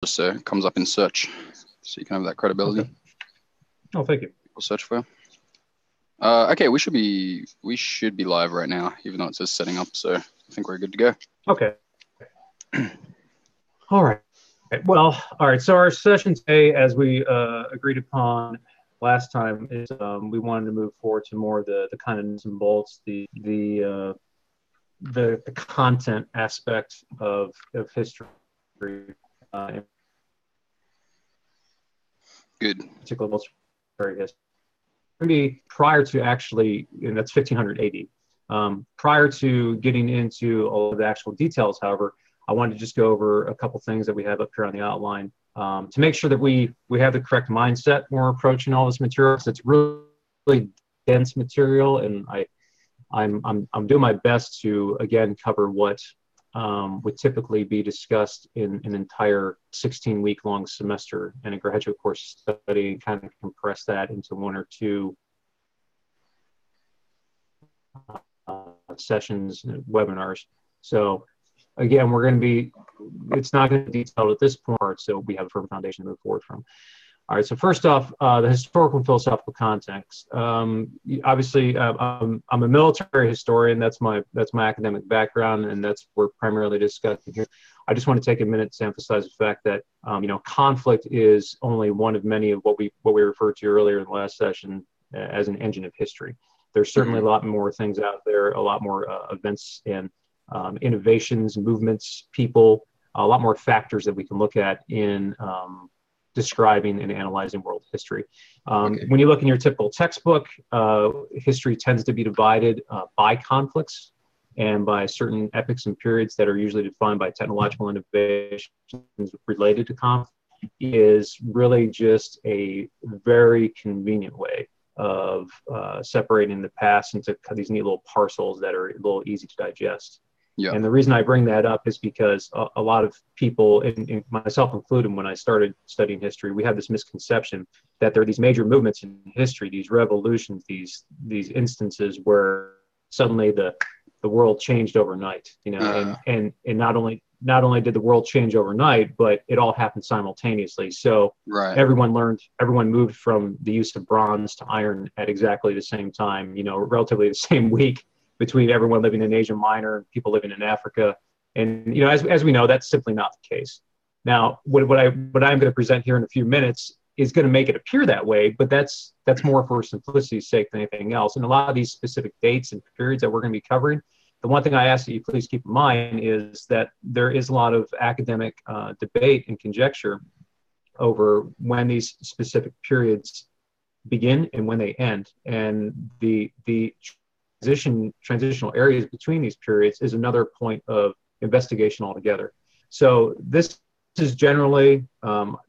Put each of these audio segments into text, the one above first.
just so it comes up in search, so you can have that credibility. Okay. Oh, thank you. People search for. Okay, we should be live right now, even though it says setting up. So I think we're good to go. Okay. All right. Well, all right. So our session today, as we agreed upon last time, is we wanted to move forward to more the kind of nuts and bolts, the content aspect of history. Good. Particular military history. Maybe prior to actually, and that's 1500 AD. Prior to getting into all of the actual details, however, I wanted to just go over a couple things that we have up here on the outline to make sure that we have the correct mindset when we're approaching all this material. So it's really dense material, and I'm doing my best to again cover what would typically be discussed in an entire 16-week long semester in a graduate course study, and kind of compress that into one or two sessions, webinars. So again, it's not going to be detailed at this point, so we have a firm foundation to move forward from. All right, so first off, the historical and philosophical context. Obviously, I'm a military historian. That's my academic background, and that's what we're primarily discussing here. I just want to take a minute to emphasize the fact that conflict is only one of many of what we referred to earlier in the last session as an engine of history. There's certainly a lot more things out there, a lot more events and innovations, movements, people, a lot more factors that we can look at in describing and analyzing world history. When you look in your typical textbook, history tends to be divided by conflicts and by certain epochs and periods that are usually defined by technological innovations related to conflict. Is really just a very convenient way of separating the past into these neat little parcels that are a little easy to digest. Yeah. And the reason I bring that up is because a lot of people, and myself included, when I started studying history, we have this misconception that there are these major movements in history, these revolutions, these instances where suddenly the world changed overnight, and not only did the world change overnight, but it all happened simultaneously. So everyone moved from the use of bronze to iron at exactly the same time, relatively the same week, between everyone living in Asia Minor and people living in Africa. And, as we know, that's simply not the case. Now, what I'm going to present here in a few minutes is going to make it appear that way, but that's more for simplicity's sake than anything else. And a lot of these specific dates and periods that we're going to be covering, the one thing I ask that you please keep in mind is that there is a lot of academic debate and conjecture over when these specific periods begin and when they end. And the transitional areas between these periods is another point of investigation altogether. So this is generally,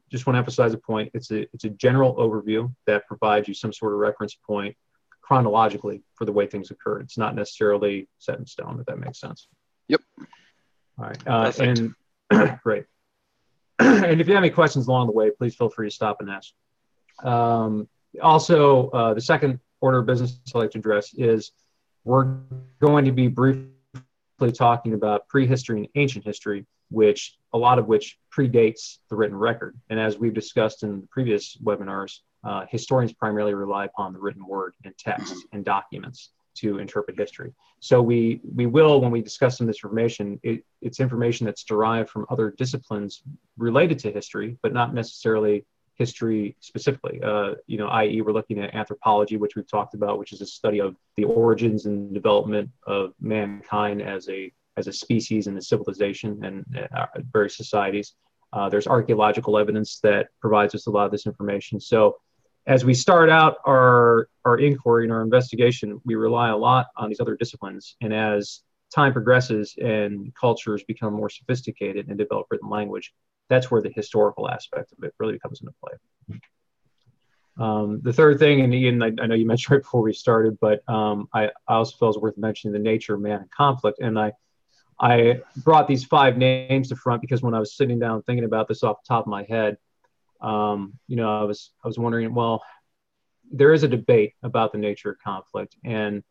just want to emphasize a point, it's a general overview that provides you some sort of reference point chronologically for the way things occurred. It's not necessarily set in stone, if that makes sense. Yep. All right. And great. And if you have any questions along the way, please feel free to stop and ask. Also, the second order of business I'd like to address is we're going to be briefly talking about prehistory and ancient history, a lot of which predates the written record. And as we've discussed in previous webinars, historians primarily rely upon the written word and text and documents to interpret history. So we will, when we discuss some of this information, it's information that's derived from other disciplines related to history, but not necessarily history specifically, i.e. we're looking at anthropology, which we've talked about, which is a study of the origins and development of mankind as a species and a civilization and various societies. There's archaeological evidence that provides us a lot of this information. So as we start out our inquiry and our investigation, we rely a lot on these other disciplines. And as time progresses and cultures become more sophisticated and develop written language, that's where the historical aspect of it really comes into play. The third thing, and Ian, I know you mentioned right before we started, but I also felt it was worth mentioning the nature of man and conflict. And I brought these 5 names to front because when I was sitting down thinking about this off the top of my head, I was wondering, well, there is a debate about the nature of conflict, and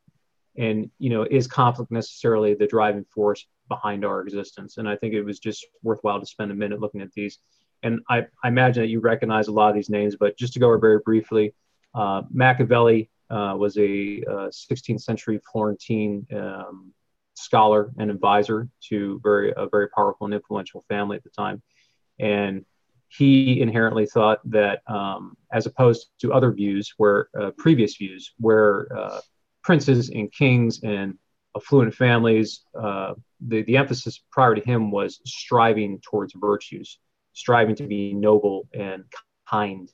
is conflict necessarily the driving force behind our existence? And I think it was just worthwhile to spend a minute looking at these. and I imagine that you recognize a lot of these names, but just to go over very briefly, Machiavelli was a 16th century Florentine scholar and advisor to a very powerful and influential family at the time. And he inherently thought that, as opposed to other views, previous views, where princes and kings and affluent families, the emphasis prior to him was striving towards virtues, striving to be noble and kind,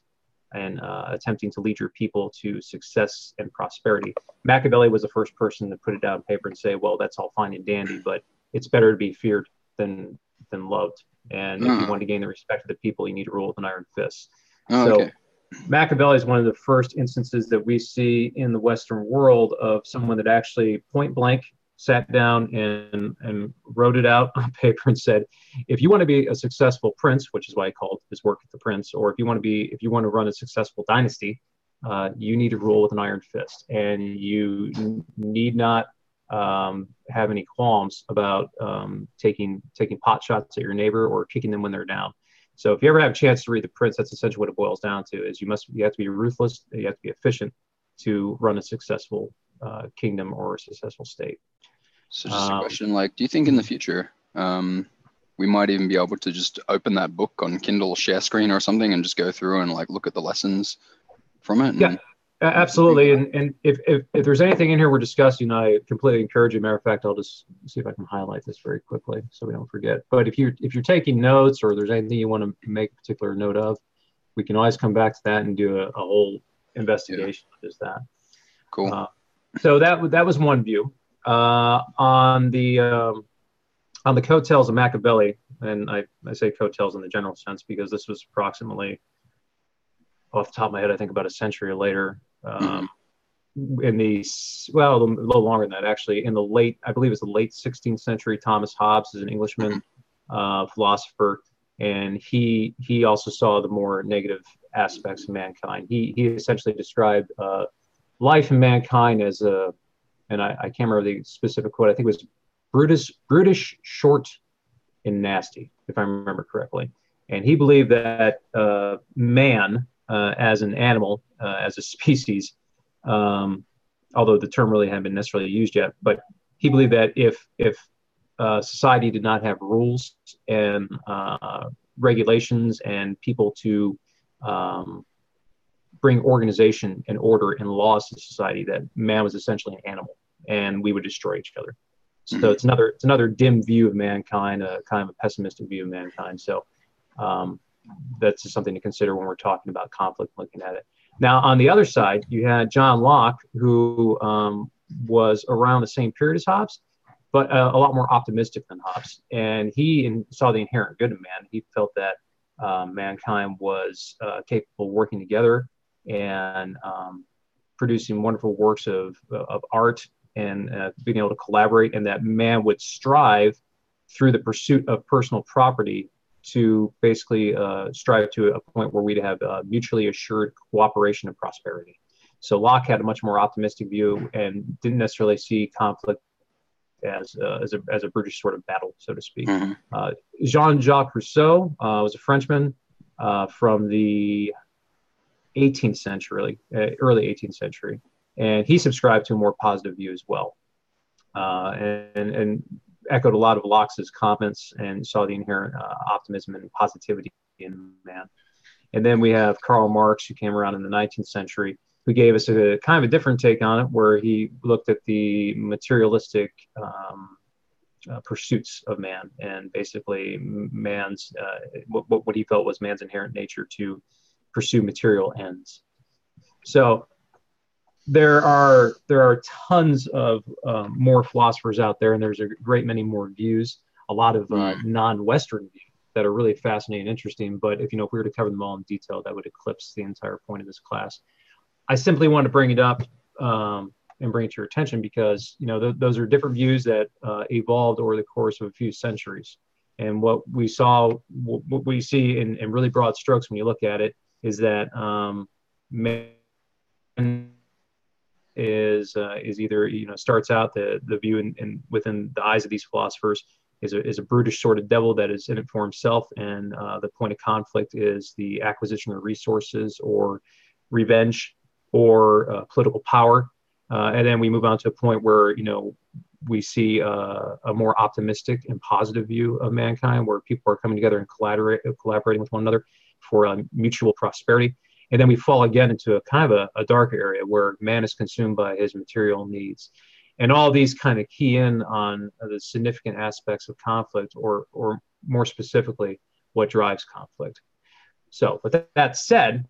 and attempting to lead your people to success and prosperity. Machiavelli was the first person to put it down on paper and say, well, that's all fine and dandy, but it's better to be feared than loved. And if you want to gain the respect of the people, you need to rule with an iron fist. So Machiavelli is one of the first instances that we see in the Western world of someone that actually point blank sat down and wrote it out on paper and said, if you want to be a successful prince, which is why he called his work The Prince, or if you want to run a successful dynasty, you need to rule with an iron fist, and you need not have any qualms about taking pot shots at your neighbor or kicking them when they're down. So if you ever have a chance to read The Prince, that's essentially what it boils down to: is you have to be ruthless, you have to be efficient to run a successful kingdom or a successful state. So just a question, like, do you think in the future we might even be able to just open that book on Kindle share screen or something and just go through and like look at the lessons from it? Yeah, absolutely. And if there's anything in here we're discussing, I completely encourage you. Matter of fact, I'll just see if I can highlight this very quickly so we don't forget. But if you're taking notes, or there's anything you want to make a particular note of, we can always come back to that and do a whole investigation of just that. Cool. So that was one view. On the coattails of Machiavelli, and I say coattails in the general sense because this was approximately, off the top of my head, I think about a century later. A little longer than that actually. I believe it's the late 16th century. Thomas Hobbes is an Englishman philosopher, and he also saw the more negative aspects of mankind. He essentially described life in mankind as and I can't remember the specific quote. I think it was brutish, short, and nasty, if I remember correctly. And he believed that man, as an animal, as a species, although the term really hadn't been necessarily used yet, but he believed that if society did not have rules and regulations and people to bring organization and order and laws to society, that man was essentially an animal and we would destroy each other. So it's another dim view of mankind, a kind of a pessimistic view of mankind. So that's just something to consider when we're talking about conflict, looking at it. Now, on the other side, you had John Locke, who was around the same period as Hobbes, but a lot more optimistic than Hobbes. And he saw the inherent good in man. He felt that mankind was capable of working together and producing wonderful works of art and being able to collaborate, and that man would strive through the pursuit of personal property to basically strive to a point where we'd have mutually assured cooperation and prosperity. So Locke had a much more optimistic view and didn't necessarily see conflict as a brutish sort of battle, so to speak. Jean-Jacques Rousseau was a Frenchman from the 18th century, early 18th century, and he subscribed to a more positive view as well, and echoed a lot of Locke's comments and saw the inherent optimism and positivity in man. And then we have Karl Marx, who came around in the 19th century, who gave us a kind of a different take on it, where he looked at the materialistic pursuits of man, and basically man's what he felt was man's inherent nature to pursue material ends. So there are tons of more philosophers out there, and there's a great many more views, a lot of non-Western views that are really fascinating and interesting. But if we were to cover them all in detail, that would eclipse the entire point of this class. I simply wanted to bring it up and bring it to your attention because those are different views that evolved over the course of a few centuries. And what we see in really broad strokes when you look at it is that man is either starts out the view within the eyes of these philosophers is a brutish sort of devil that is in it for himself, and the point of conflict is the acquisition of resources or revenge or political power. And then we move on to a point where, we see a more optimistic and positive view of mankind, where people are coming together and collaborating with one another for mutual prosperity. And then we fall again into a kind of a darker area where man is consumed by his material needs. And all these kind of key in on the significant aspects of conflict, or more specifically, what drives conflict. So with that said,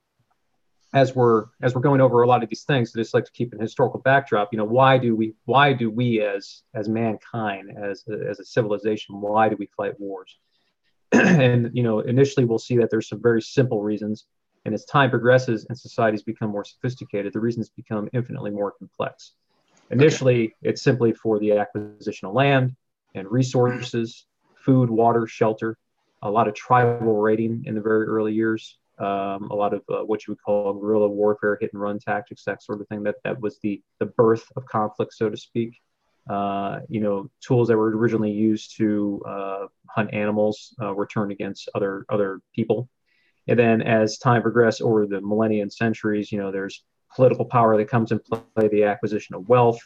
as we're going over a lot of these things, I just like to keep an historical backdrop. Why do we as mankind, as a civilization, why do we fight wars? And initially we'll see that there's some very simple reasons, and as time progresses and societies become more sophisticated, the reasons become infinitely more complex. Initially, it's simply for the acquisition of land and resources, food, water, shelter, a lot of tribal raiding in the very early years, a lot of what you would call guerrilla warfare, hit and run tactics, that sort of thing. That was the birth of conflict, so to speak. Tools that were originally used to hunt animals were turned against other people. And then as time progressed over the millennia and centuries, there's political power that comes in play, the acquisition of wealth,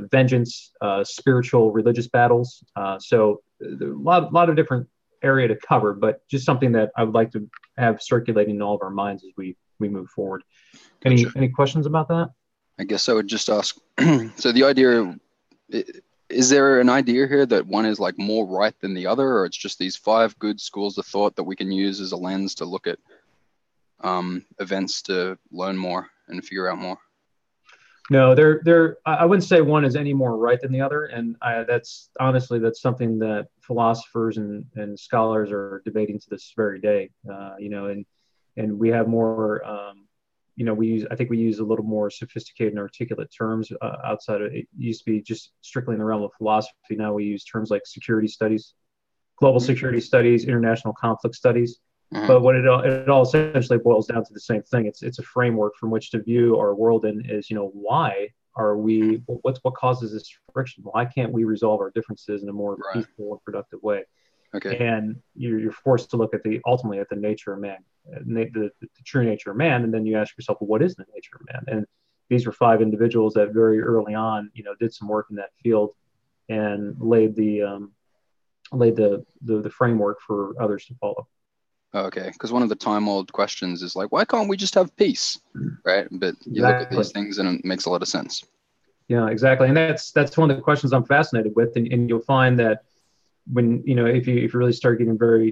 vengeance, spiritual, religious battles. So a lot of different area to cover, but just something that I would like to have circulating in all of our minds as we move forward. Any questions about that? I guess I would just ask, so the idea, is there an idea here that one is like more right than the other, or it's just these 5 good schools of thought that we can use as a lens to look at events to learn more and figure out more? No, I wouldn't say one is any more right than the other, and that's something that philosophers and scholars are debating to this very day. And we have more. I think we use a little more sophisticated and articulate terms outside of it. Used to be just strictly in the realm of philosophy. Now we use terms like security studies, global security studies, international conflict studies. But what it all essentially boils down to the same thing. It's a framework from which to view our world, and is why are we? What causes this friction? Why can't we resolve our differences in a more peaceful and productive way? Okay. And you're forced to look ultimately at the nature of man, the true nature of man, and then you ask yourself, well, what is the nature of man? And these were 5 individuals that very early on, did some work in that field and laid the framework for others to follow. Okay, because one of the time-old questions is like, why can't we just have peace, right? But you look at these things and it makes a lot of sense. Yeah, exactly, and that's one of the questions I'm fascinated with, and you'll find that when if you really start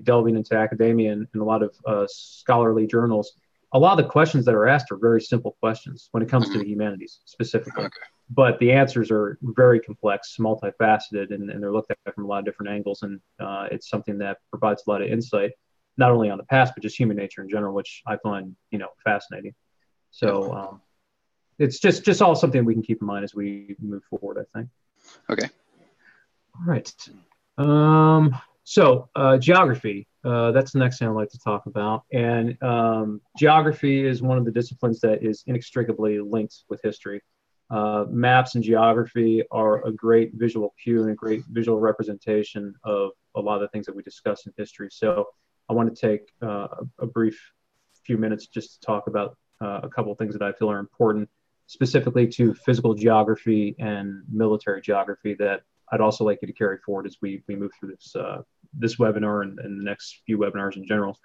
delving into academia and a lot of scholarly journals, a lot of the questions that are asked are very simple questions when it comes to the humanities specifically. Okay. But the answers are very complex, multifaceted, and they're looked at from a lot of different angles, and it's something that provides a lot of insight, not only on the past, but just human nature in general, which I find, fascinating. So it's just all something we can keep in mind as we move forward, I think. Okay. All right. So geography, that's the next thing I'd like to talk about. And geography is one of the disciplines that is inextricably linked with history. Maps and geography are a great visual cue and a great visual representation of a lot of the things that we discuss in history. So I want to take a brief few minutes just to talk about a couple of things that I feel are important, specifically to physical geography and military geography, that I'd also like you to carry forward as we move through this webinar and the next few webinars in general.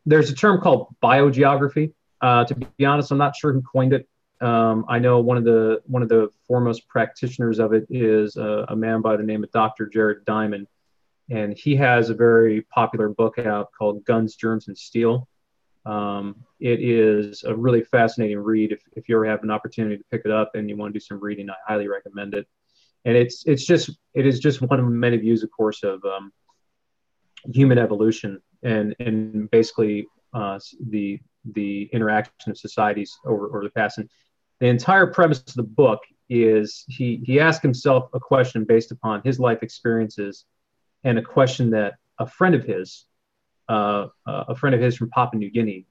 There's a term called biogeography. To be honest, I'm not sure who coined it. I know one of the foremost practitioners of it is a man by the name of Dr. Jared Diamond. And he has a very popular book out called Guns, Germs, and Steel. It is a really fascinating read. If you ever have an opportunity to pick it up and you want to do some reading, I highly recommend it. And it is just one of many views, of course, of human evolution and basically the interaction of societies over the past. And the entire premise of the book is he asked himself a question based upon his life experiences, and a question that a friend of his from Papua New Guinea,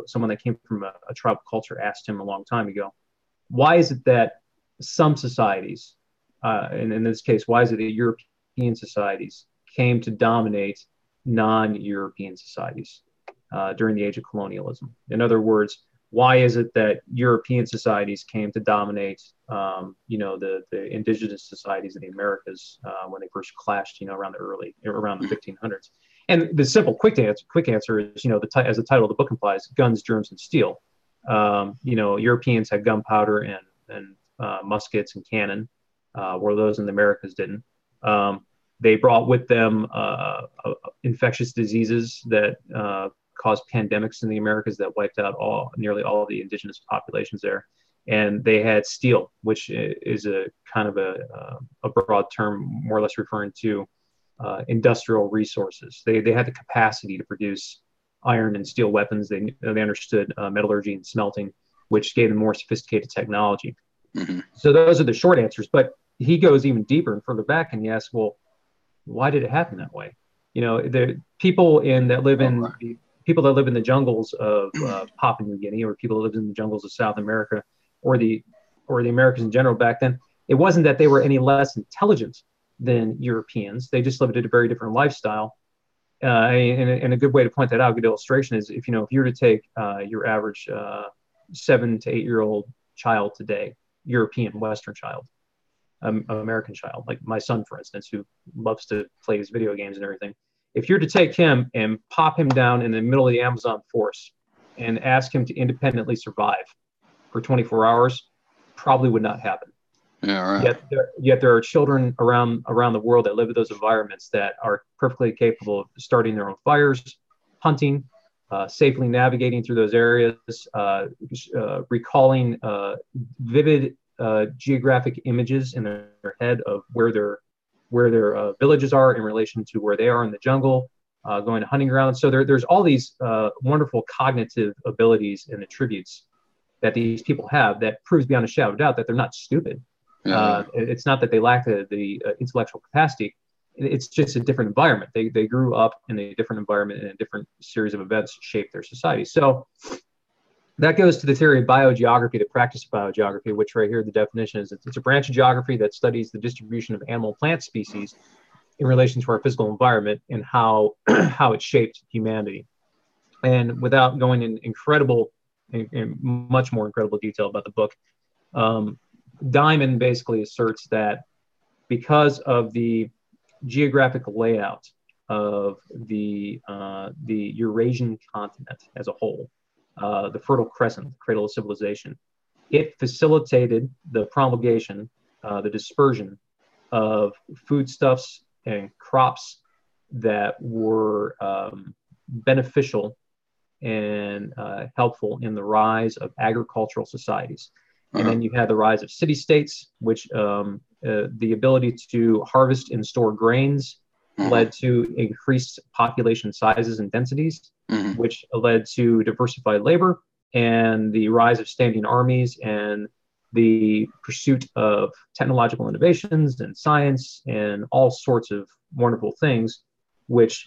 someone that came from a tribal culture, asked him a long time ago. Why is it that some societies, and in this case, why is it that European European societies came to dominate non-European societies during the age of colonialism? In other words, why is it that European societies came to dominate, the indigenous societies of the Americas when they first clashed, around the 1500s? And the simple, quick answer is, as the title of the book implies, guns, germs, and steel. Europeans had gunpowder and muskets and cannon, where those in the Americas didn't. They brought with them infectious diseases that caused pandemics in the Americas that wiped out nearly all of the indigenous populations there. And they had steel, which is a kind of a broad term, more or less referring to industrial resources. They had the capacity to produce iron and steel weapons. They understood metallurgy and smelting, which gave them more sophisticated technology. Mm-hmm. So those are the short answers. But he goes even deeper and further back, and he asks, well, why did it happen that way? The people that live in the jungles of Papua New Guinea, or people that lived in the jungles of South America, or the Americans in general back then, it wasn't that they were any less intelligent than Europeans. They just lived a very different lifestyle. And a good way to point that out, a good illustration is if you were to take your average 7 to 8 year old child today, European Western child, American child, like my son, for instance, who loves to play his video games and everything. If you're to take him and pop him down in the middle of the Amazon forest and ask him to independently survive for 24 hours, probably would not happen. Yeah, right. Yet there are children around the world that live in those environments that are perfectly capable of starting their own fires, hunting, safely navigating through those areas, recalling vivid geographic images in their head of where their villages are in relation to where they are in the jungle, going to hunting grounds. So there's all these wonderful cognitive abilities and attributes that these people have that proves beyond a shadow of doubt that they're not stupid. Yeah. It's not that they lack the intellectual capacity. It's just a different environment. They grew up in a different environment, and a different series of events shaped their society. So that goes to the theory of biogeography, the practice of biogeography, which right here the definition is it's a branch of geography that studies the distribution of animal and plant species in relation to our physical environment and how it shaped humanity. And without going in much more incredible detail about the book, Diamond basically asserts that because of the geographic layout of the Eurasian continent as a whole, the Fertile Crescent, the cradle of civilization, it facilitated the promulgation, the dispersion of foodstuffs and crops that were beneficial and helpful in the rise of agricultural societies. And then you had the rise of city-states, which the ability to harvest and store grains led to increased population sizes and densities, which led to diversified labor and the rise of standing armies and the pursuit of technological innovations and science and all sorts of wonderful things, which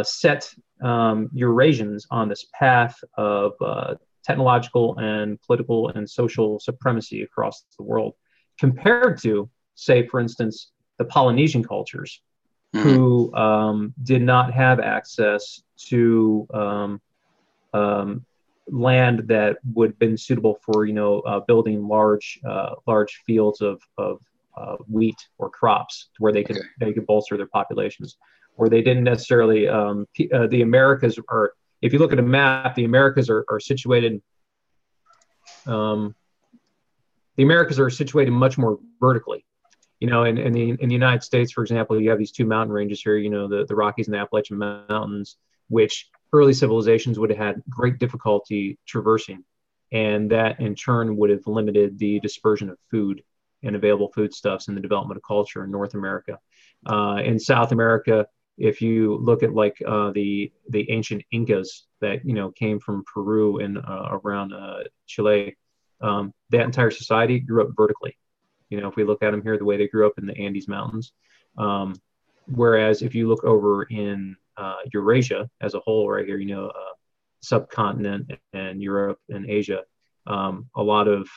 set Eurasians on this path of technological and political and social supremacy across the world, compared to, say, for instance, the Polynesian cultures, who did not have access to land that would have been suitable for, building large fields of wheat or crops where they could bolster their populations, where they didn't necessarily. The Americas are. If you look at a map, the Americas are situated. The Americas are situated much more vertically. In the United States, for example, you have these two mountain ranges here. The Rockies and the Appalachian Mountains, which early civilizations would have had great difficulty traversing, and that in turn would have limited the dispersion of food and available foodstuffs and the development of culture in North America. In South America, if you look at the ancient Incas that came from Peru and around Chile, that entire society grew up vertically. If we look at them here, the way they grew up in the Andes Mountains, whereas if you look over in Eurasia as a whole, right here, subcontinent and Europe and Asia, a lot of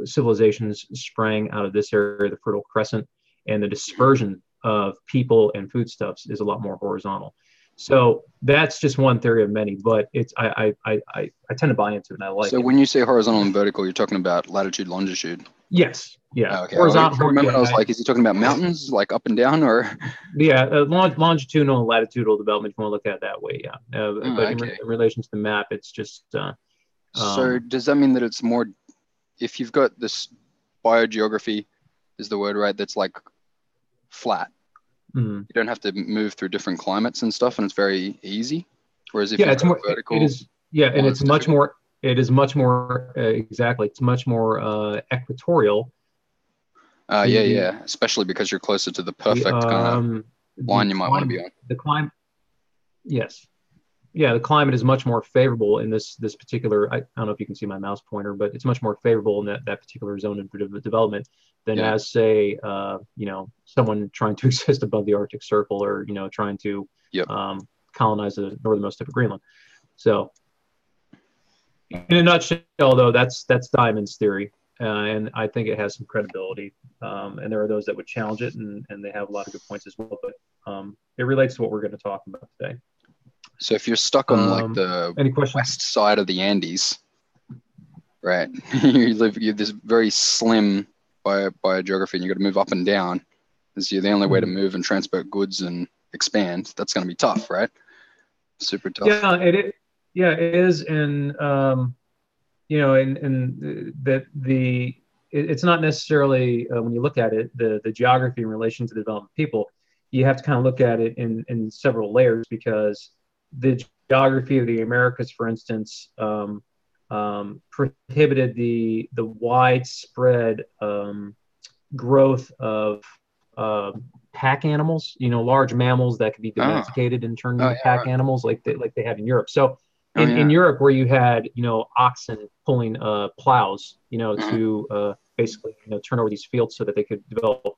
civilizations sprang out of this area, the Fertile Crescent. and the dispersion of people and foodstuffs is a lot more horizontal. So that's just one theory of many, but it's I tend to buy into it and I like So it. when you say horizontal and vertical, you're talking about latitude, longitude? Yes. Yeah. Oh, okay. Horizontal. For a moment, I was like, is he talking about mountains, like up and down, or? Yeah, longitudinal and latitudinal development, if you want to look at it that way, yeah. But Okay. in relation to the map, it's just... so does that mean that it's more, if you've got this biogeography, is the word right, that's like flat, you don't have to move through different climates and stuff, and it's very easy? Whereas if yeah, you've it's got more, vertical... it is, yeah, and it's much difficult. more, it is much more, exactly, it's much more equatorial. Yeah, especially because you're closer to the perfect kind of line you might want to be on. The climate, yes. Yeah, the climate is much more favorable in this particular. I don't know if you can see my mouse pointer, but it's much more favorable in that particular zone of development than as, say, someone trying to exist above the Arctic Circle, or trying to colonize the northernmost tip of Greenland. So, in a nutshell, though, that's Diamond's theory, and I think it has some credibility. And there are those that would challenge it, and they have a lot of good points as well. But it relates to what we're going to talk about today. So if you're stuck on like the west side of the Andes, right? You're this very slim biogeography, and you got to move up and down. This is the only way to move and transport goods and expand. That's going to be tough, right? Super tough. Yeah, it is, and it's not necessarily when you look at it, the geography in relation to the development of people. You have to kind of look at it in several layers, because the geography of the Americas, for instance, prohibited the widespread growth of pack animals, large mammals that could be domesticated and turned into pack animals like they had in Europe. So in Europe, where you had, oxen pulling plows, to basically, turn over these fields so that they could develop,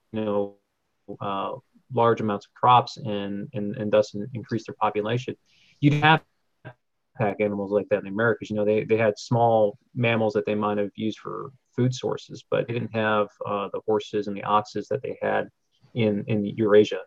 large amounts of crops and thus increase their population. You'd have pack animals like that in the Americas. They had small mammals that they might have used for food sources, but they didn't have the horses and the oxes that they had in Eurasia.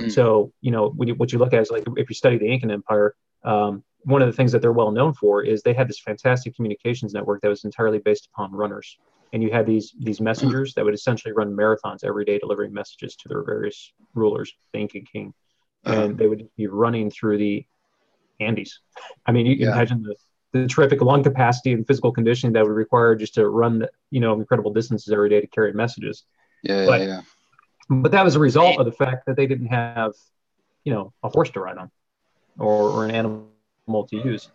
So, what you look at is, like, if you study the Incan Empire, one of the things that they're well known for is they had this fantastic communications network that was entirely based upon runners. And you had these messengers that would essentially run marathons every day, delivering messages to their various rulers, the Incan king. And they would be running through the Andes. I mean, you can imagine the terrific lung capacity and physical conditioning that would require just to run, incredible distances every day to carry messages. But that was a result of the fact that they didn't have, a horse to ride on, or an animal to use.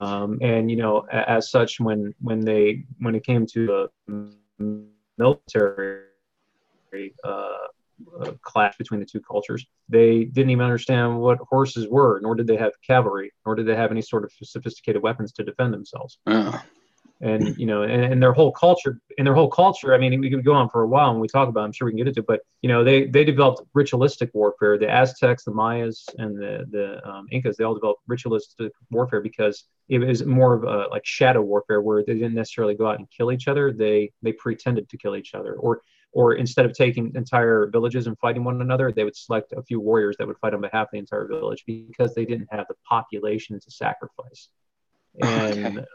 And as such, when it came to the military clash between the two cultures, they didn't even understand what horses were, nor did they have cavalry, nor did they have any sort of sophisticated weapons to defend themselves. And and their whole culture, I mean, we could go on for a while and we talk about it, I'm sure we can get into it, but they developed ritualistic warfare. The Aztecs, the Mayas, and the Incas, they all developed ritualistic warfare because it was more of a like shadow warfare, where they didn't necessarily go out and kill each other. They pretended to kill each other, or instead of taking entire villages and fighting one another, they would select a few warriors that would fight on behalf of the entire village, because they didn't have the population to sacrifice. And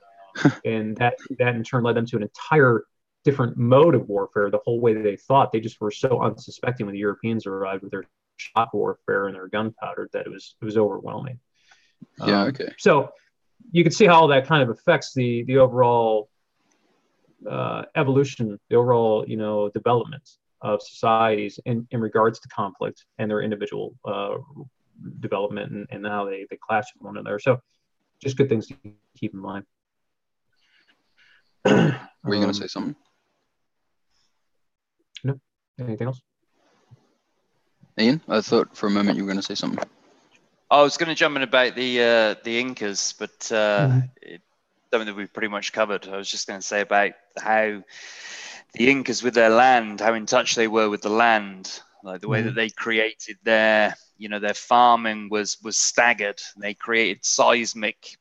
and that in turn led them to an entire different mode of warfare. The whole way that they thought, they just were so unsuspecting when the Europeans arrived with their shot warfare and their gunpowder that it was overwhelming. So you can see how that kind of affects the overall evolution, the overall development of societies in regards to conflict and their individual development, and how they clash with one another. So just good things to keep in mind. Were you going to say something? No. Anything else? Ian, I thought for a moment you were going to say something. I was going to jump in about the Incas, but it's something that we've pretty much covered. I was just going to say about how the Incas, with their land, how in touch they were with the land, like the way that they created their farming was staggered. They created seismic,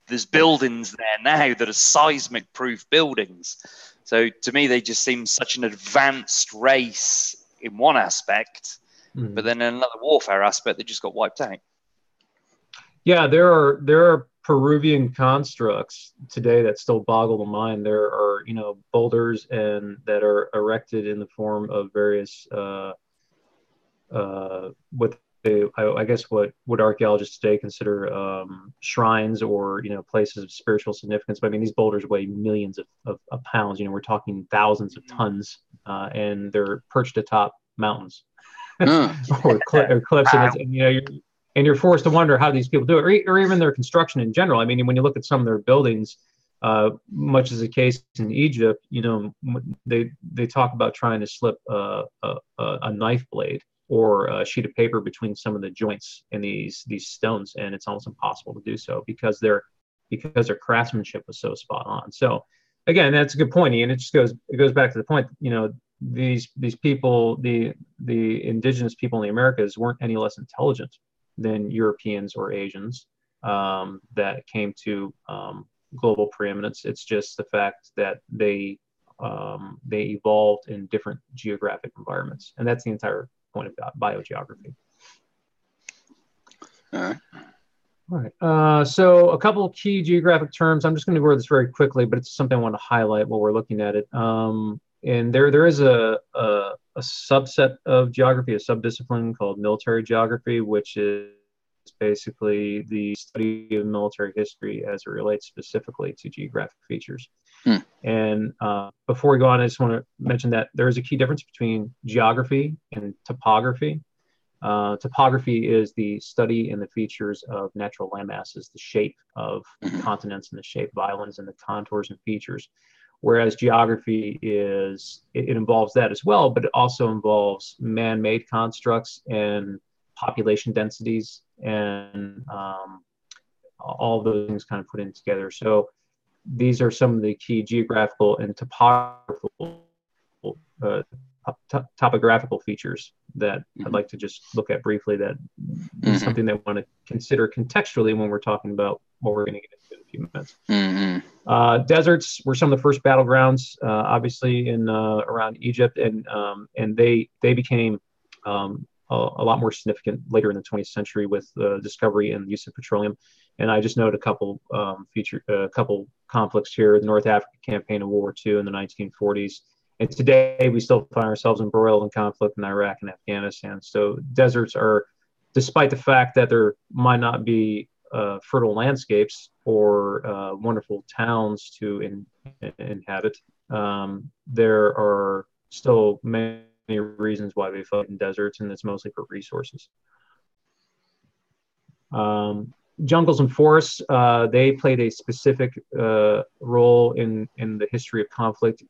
there's buildings there now that are seismic proof buildings. So to me, they just seem such an advanced race in one aspect, but then in another warfare aspect, they just got wiped out. Yeah, there are Peruvian constructs today that still boggle the mind. There are, boulders and that are erected in the form of various I guess what archaeologists today consider shrines or places of spiritual significance. But I mean, these boulders weigh millions of pounds. We're talking thousands of tons, and they're perched atop mountains or cliffs, and you're forced to wonder how these people do it, or even their construction in general. I mean, when you look at some of their buildings, much as the case in Egypt, they talk about trying to slip a knife blade or a sheet of paper between some of the joints in these stones, and it's almost impossible to do so because their craftsmanship was so spot on. So again, that's a good point, Ian. It goes back to the point, these people, the indigenous people in the Americas weren't any less intelligent than Europeans or Asians that came to global preeminence. It's just the fact that they evolved in different geographic environments, and that's the entire point of biogeography. All right. So a couple of key geographic terms. I'm just going to go over this very quickly, but it's something I want to highlight while we're looking at it. And there is a subset of geography, a subdiscipline called military geography, which is basically the study of military history as it relates specifically to geographic features. And before we go on, I just want to mention that there is a key difference between geography and topography. Topography is the study and the features of natural landmasses, the shape of continents and the shape of islands and the contours and features. Whereas geography it involves that as well, but it also involves man-made constructs and population densities and all of those things kind of put in together. So these are some of the key geographical and topographical features that I'd like to just look at briefly. That is something that I want to consider contextually when we're talking about what we're going to get into in a few minutes. Deserts were some of the first battlegrounds, obviously in around Egypt, and they became a lot more significant later in the 20th century with the discovery and use of petroleum. And I just note a couple conflicts here: the North African campaign of World War II in the 1940s. And today we still find ourselves embroiled in conflict in Iraq and Afghanistan. So deserts are, despite the fact that there might not be fertile landscapes or wonderful towns to inhabit, there are still many reasons why we fight in deserts, and it's mostly for resources. Jungles and forests, they played a specific role in the history of conflict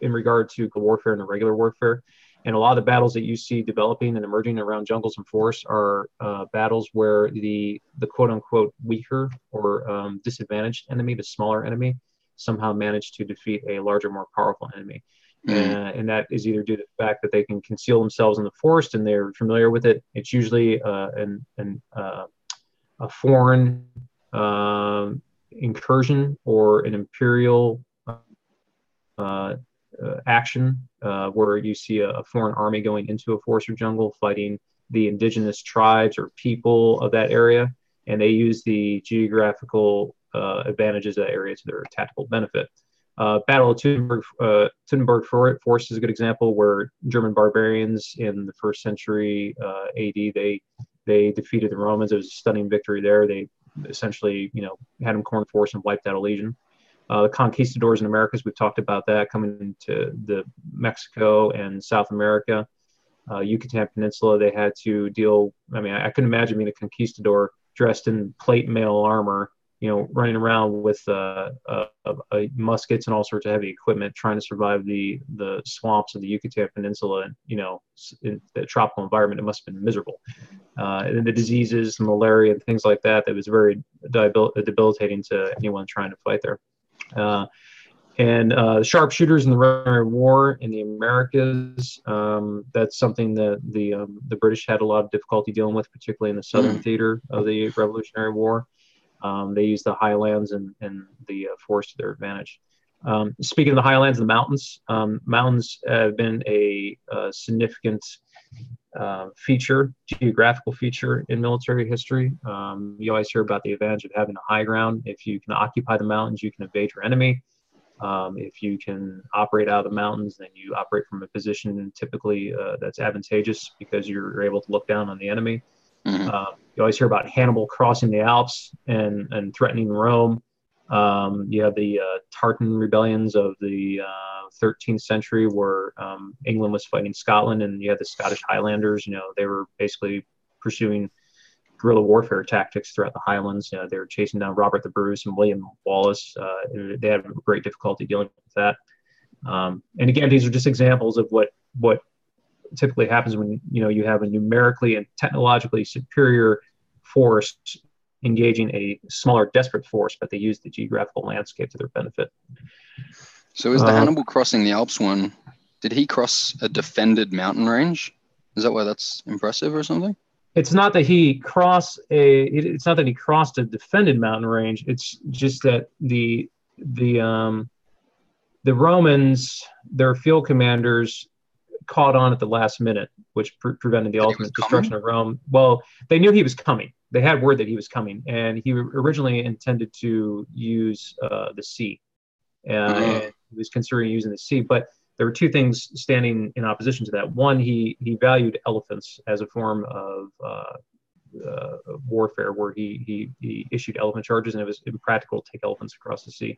in regard to warfare and irregular warfare. And a lot of the battles that you see developing and emerging around jungles and forests are battles where the quote unquote weaker or disadvantaged enemy, the smaller enemy, somehow managed to defeat a larger, more powerful enemy. And that is either due to the fact that they can conceal themselves in the forest and they're familiar with it. It's usually a foreign incursion or an imperial action where you see a foreign army going into a forest or jungle fighting the indigenous tribes or people of that area, and they use the geographical advantages of that area to their tactical benefit. Battle of Teutoburg Forest is a good example where German barbarians in the 1st century AD, they defeated the Romans. It was a stunning victory there. They essentially, had them cornered force and wiped out a legion. The conquistadors in Americas, we've talked about that, coming into the Mexico and South America. Yucatan Peninsula, they had to deal, I couldn't imagine being a conquistador dressed in plate mail armor, running around with muskets and all sorts of heavy equipment, trying to survive the swamps of the Yucatan Peninsula. And, in the tropical environment, it must have been miserable. And then the diseases, malaria, and things like that, that was very debilitating to anyone trying to fight there. And sharpshooters in the Revolutionary War in the Americas, that's something that the British had a lot of difficulty dealing with, particularly in the southern theater of the Revolutionary War. They used the highlands and the forest to their advantage. Speaking of the highlands and the mountains, mountains have been a significant geographical feature in military history. You always hear about the advantage of having a high ground. If you can occupy the mountains, you can evade your enemy. If you can operate out of the mountains, then you operate from a position typically that's advantageous because you're able to look down on the enemy. Mm-hmm. You always hear about Hannibal crossing the Alps and threatening Rome. You have the Tartan rebellions of the 13th century where England was fighting Scotland, and you had the Scottish Highlanders. They were basically pursuing guerrilla warfare tactics throughout the Highlands. They were chasing down Robert the Bruce and William Wallace. They had great difficulty dealing with that. And again, these are just examples of what typically happens when you have a numerically and technologically superior force engaging a smaller, desperate force, but they use the geographical landscape to their benefit. So is the Hannibal crossing the Alps one, did he cross a defended mountain range? Is that why that's impressive or something? It's not that he crossed a defended mountain range. It's just that the Romans, their field commanders, caught on at the last minute, which prevented the ultimate destruction of Rome. Well, they knew he was coming. They had word that he was coming, and he originally intended to use the sea. And he was considering using the sea, but there were two things standing in opposition to that. One, he valued elephants as a form of warfare, where he issued elephant charges, and it was impractical to take elephants across the sea.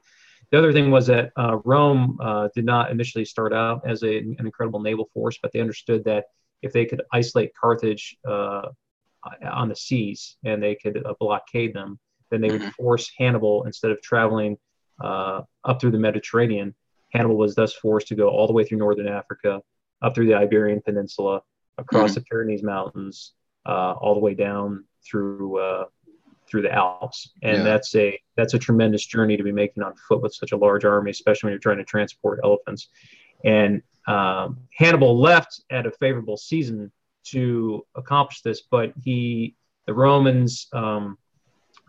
The other thing was that Rome did not initially start out as an incredible naval force, but they understood that if they could isolate Carthage on the seas and they could blockade them, then they would force Hannibal, instead of traveling up through the Mediterranean. Hannibal was thus forced to go all the way through northern Africa, up through the Iberian Peninsula, across the Pyrenees Mountains, all the way down through the Alps. And that's a tremendous journey to be making on foot with such a large army, especially when you're trying to transport elephants. And Hannibal left at a favorable season to accomplish this, but the Romans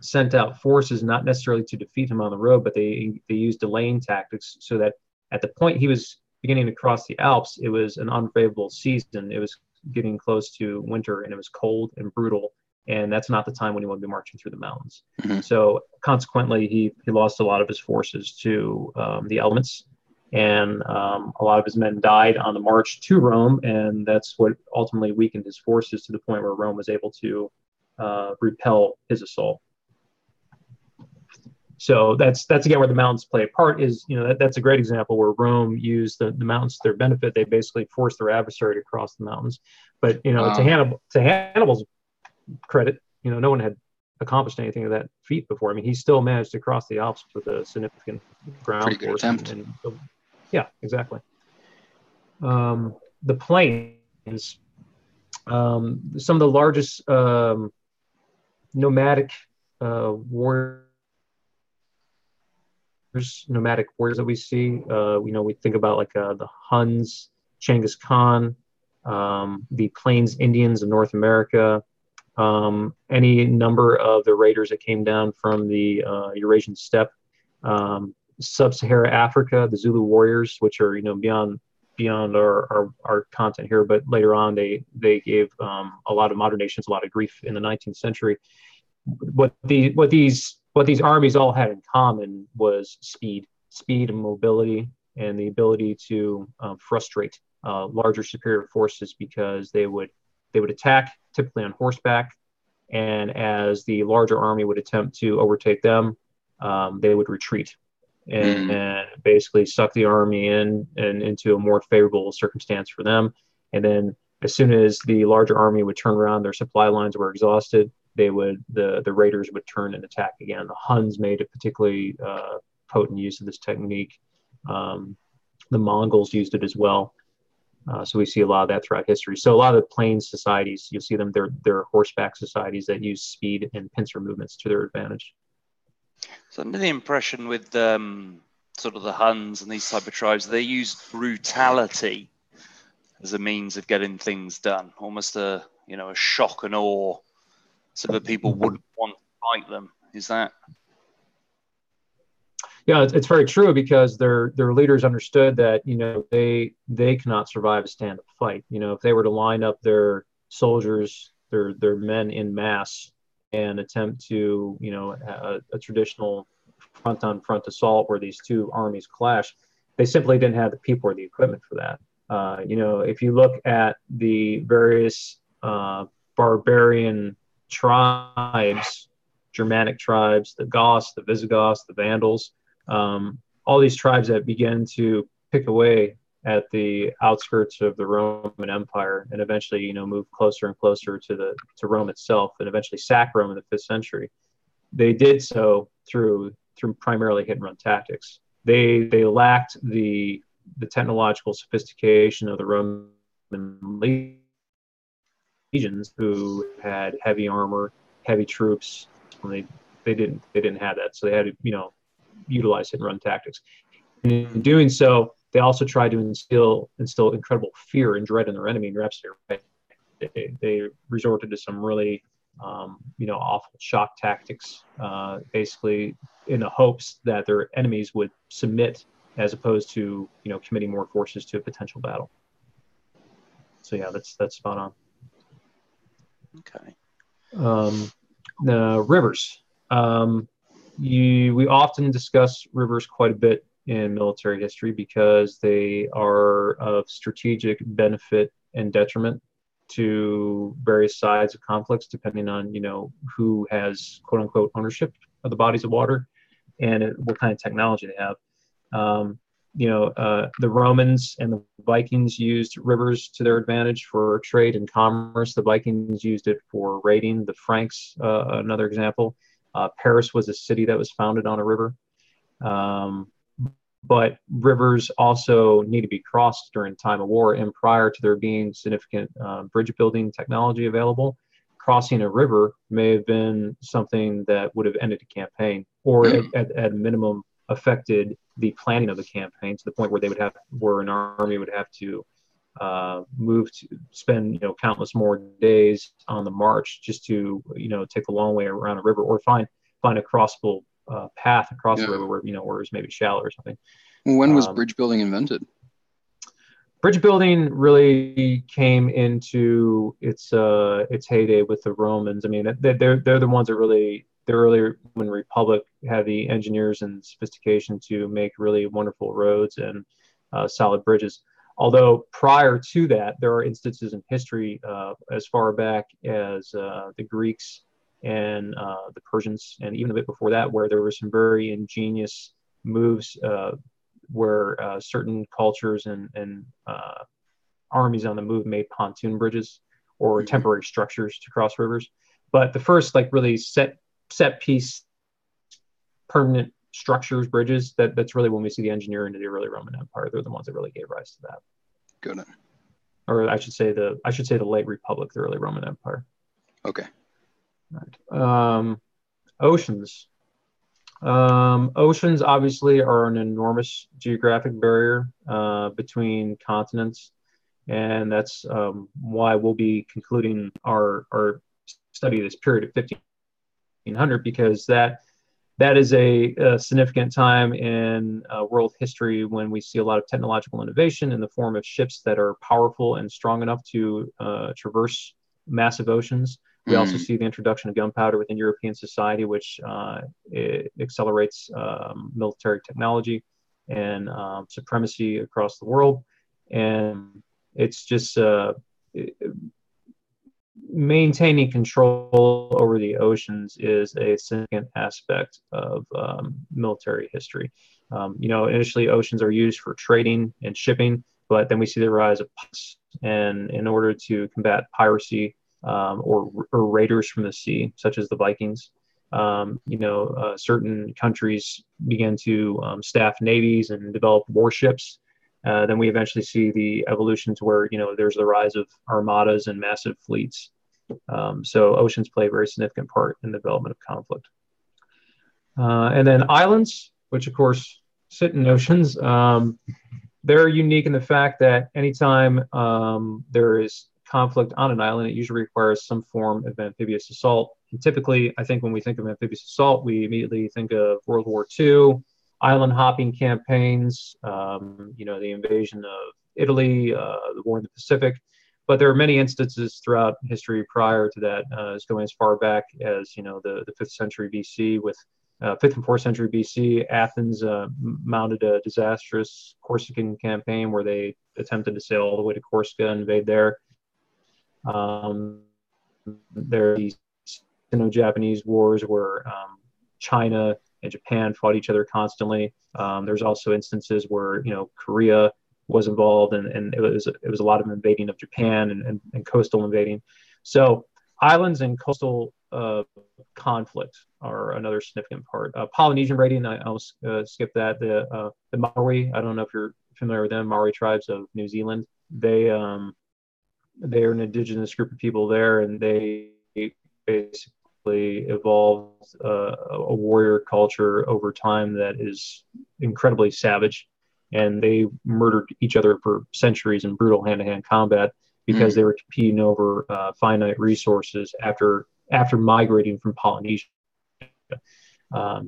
sent out forces not necessarily to defeat him on the road, but they used delaying tactics, so that at the point he was beginning to cross the Alps, it was an unfavorable season. It was getting close to winter, and it was cold and brutal, and that's not the time when you want to be marching through the mountains. So consequently, he lost a lot of his forces to the elements, and a lot of his men died on the march to Rome, and that's what ultimately weakened his forces to the point where Rome was able to repel his assault. So that's again where the mountains play a part. That's a great example where Rome used the mountains to their benefit. They basically forced their adversary to cross the mountains. But to Hannibal's credit, no one had accomplished anything of that feat before. I mean, he still managed to cross the Alps with a significant ground force. Yeah, exactly. The plains, some of the largest nomadic nomadic warriors that we see. We think about like the Huns, Genghis Khan, the Plains Indians of North America, any number of the raiders that came down from the Eurasian steppe, Sub-Saharan Africa, the Zulu warriors, which are beyond our content here, but later on they gave a lot of modern nations a lot of grief in the 19th century. What these armies all had in common was speed and mobility, and the ability to frustrate larger superior forces, because they would attack typically on horseback, and as the larger army would attempt to overtake them, they would retreat and basically suck the army in and into a more favorable circumstance for them. And then as soon as the larger army would turn around, their supply lines were exhausted, the raiders would turn and attack again. The Huns made a particularly potent use of this technique. The Mongols used it as well. So we see a lot of that throughout history. So a lot of the plains societies, you'll see them, they're horseback societies that use speed and pincer movements to their advantage. So under the impression with sort of the Huns and these type of tribes, they use brutality as a means of getting things done, almost a shock and awe, so that people wouldn't want to fight them. Is that? Yeah, it's very true because their leaders understood that they cannot survive a stand-up fight. If they were to line up their soldiers, their men in mass, and attempt to a traditional front-on-front assault where these two armies clash, they simply didn't have the people or the equipment for that. If you look at the various barbarian tribes, Germanic tribes, the Goths, the Visigoths, the Vandals, all these tribes that began to pick away at the outskirts of the Roman Empire and eventually, move closer and closer to Rome itself and eventually sack Rome in the 5th century. They did so through primarily hit and run tactics. They lacked the technological sophistication of the Roman legions, who had heavy armor, heavy troops. They didn't have that, so they had to utilize hit and run tactics. And in doing so, they also tried to instill incredible fear and dread in their enemy. And you're absolutely right. They resorted to some really awful shock tactics, basically in the hopes that their enemies would submit, as opposed to committing more forces to a potential battle. So yeah, that's spot on. Okay. The rivers. We often discuss rivers quite a bit in military history because they are of strategic benefit and detriment to various sides of conflicts, depending on who has quote unquote ownership of the bodies of water and what kind of technology they have. The Romans and the Vikings used rivers to their advantage for trade and commerce. The Vikings used it for raiding. The Franks, another example. Paris was a city that was founded on a river. But rivers also need to be crossed during time of war, and prior to there being significant bridge building technology available, crossing a river may have been something that would have ended a campaign, or at a minimum affected the planning of the campaign to the point where an army would have to move to spend countless more days on the march just to take a long way around a river, or find a crossable path across the river where where it's maybe shallow or something. When was bridge building invented? Bridge building really came into its heyday with the Romans. I mean, they're the ones that really, the earlier Roman Republic had the engineers and sophistication to make really wonderful roads and solid bridges. Although prior to that, there are instances in history as far back as the Greeks and the Persians, and even a bit before that, where there were some very ingenious moves where certain cultures and armies on the move made pontoon bridges or temporary structures to cross rivers. But the first really set piece permanent structures, bridges, that's really when we see the engineering of the early Roman Empire. They're the ones that really gave rise to that. Got it. Or I should say the late Republic, the early Roman Empire. Okay. Right. Oceans. Oceans obviously are an enormous geographic barrier between continents, and that's why we'll be concluding our study of this period of 1500, because that is a significant time in world history when we see a lot of technological innovation in the form of ships that are powerful and strong enough to traverse massive oceans. We also see the introduction of gunpowder within European society, which it accelerates military technology and supremacy across the world. And it's just maintaining control over the oceans is a significant aspect of military history. Initially oceans are used for trading and shipping, but then we see the rise of pirates. And in order to combat piracy, or raiders from the sea, such as the Vikings, certain countries began to staff navies and develop warships. Then we eventually see the evolution to where there's the rise of armadas and massive fleets. So oceans play a very significant part in the development of conflict. And then islands, which of course sit in oceans, they're unique in the fact that anytime there is conflict on an island, it usually requires some form of amphibious assault. And typically, I think when we think of amphibious assault, we immediately think of World War II island hopping campaigns, the invasion of Italy, the war in the Pacific. But there are many instances throughout history prior to that, going as far back as the 5th century BC with 5th and 4th century BC. Athens mounted a disastrous Corsican campaign where they attempted to sail all the way to Corsica and invade there. There are these Sino-Japanese wars where China and Japan fought each other constantly. There's also instances where Korea was involved, and it was a lot of invading of Japan and coastal invading. So islands and coastal conflict are another significant part. Polynesian raiding, I'll skip that. The Maori, I don't know if you're familiar with them, Maori tribes of New Zealand. They are an indigenous group of people there, and they basically evolved a warrior culture over time that is incredibly savage. And they murdered each other for centuries in brutal hand-to-hand combat because they were competing over finite resources after migrating from Polynesia.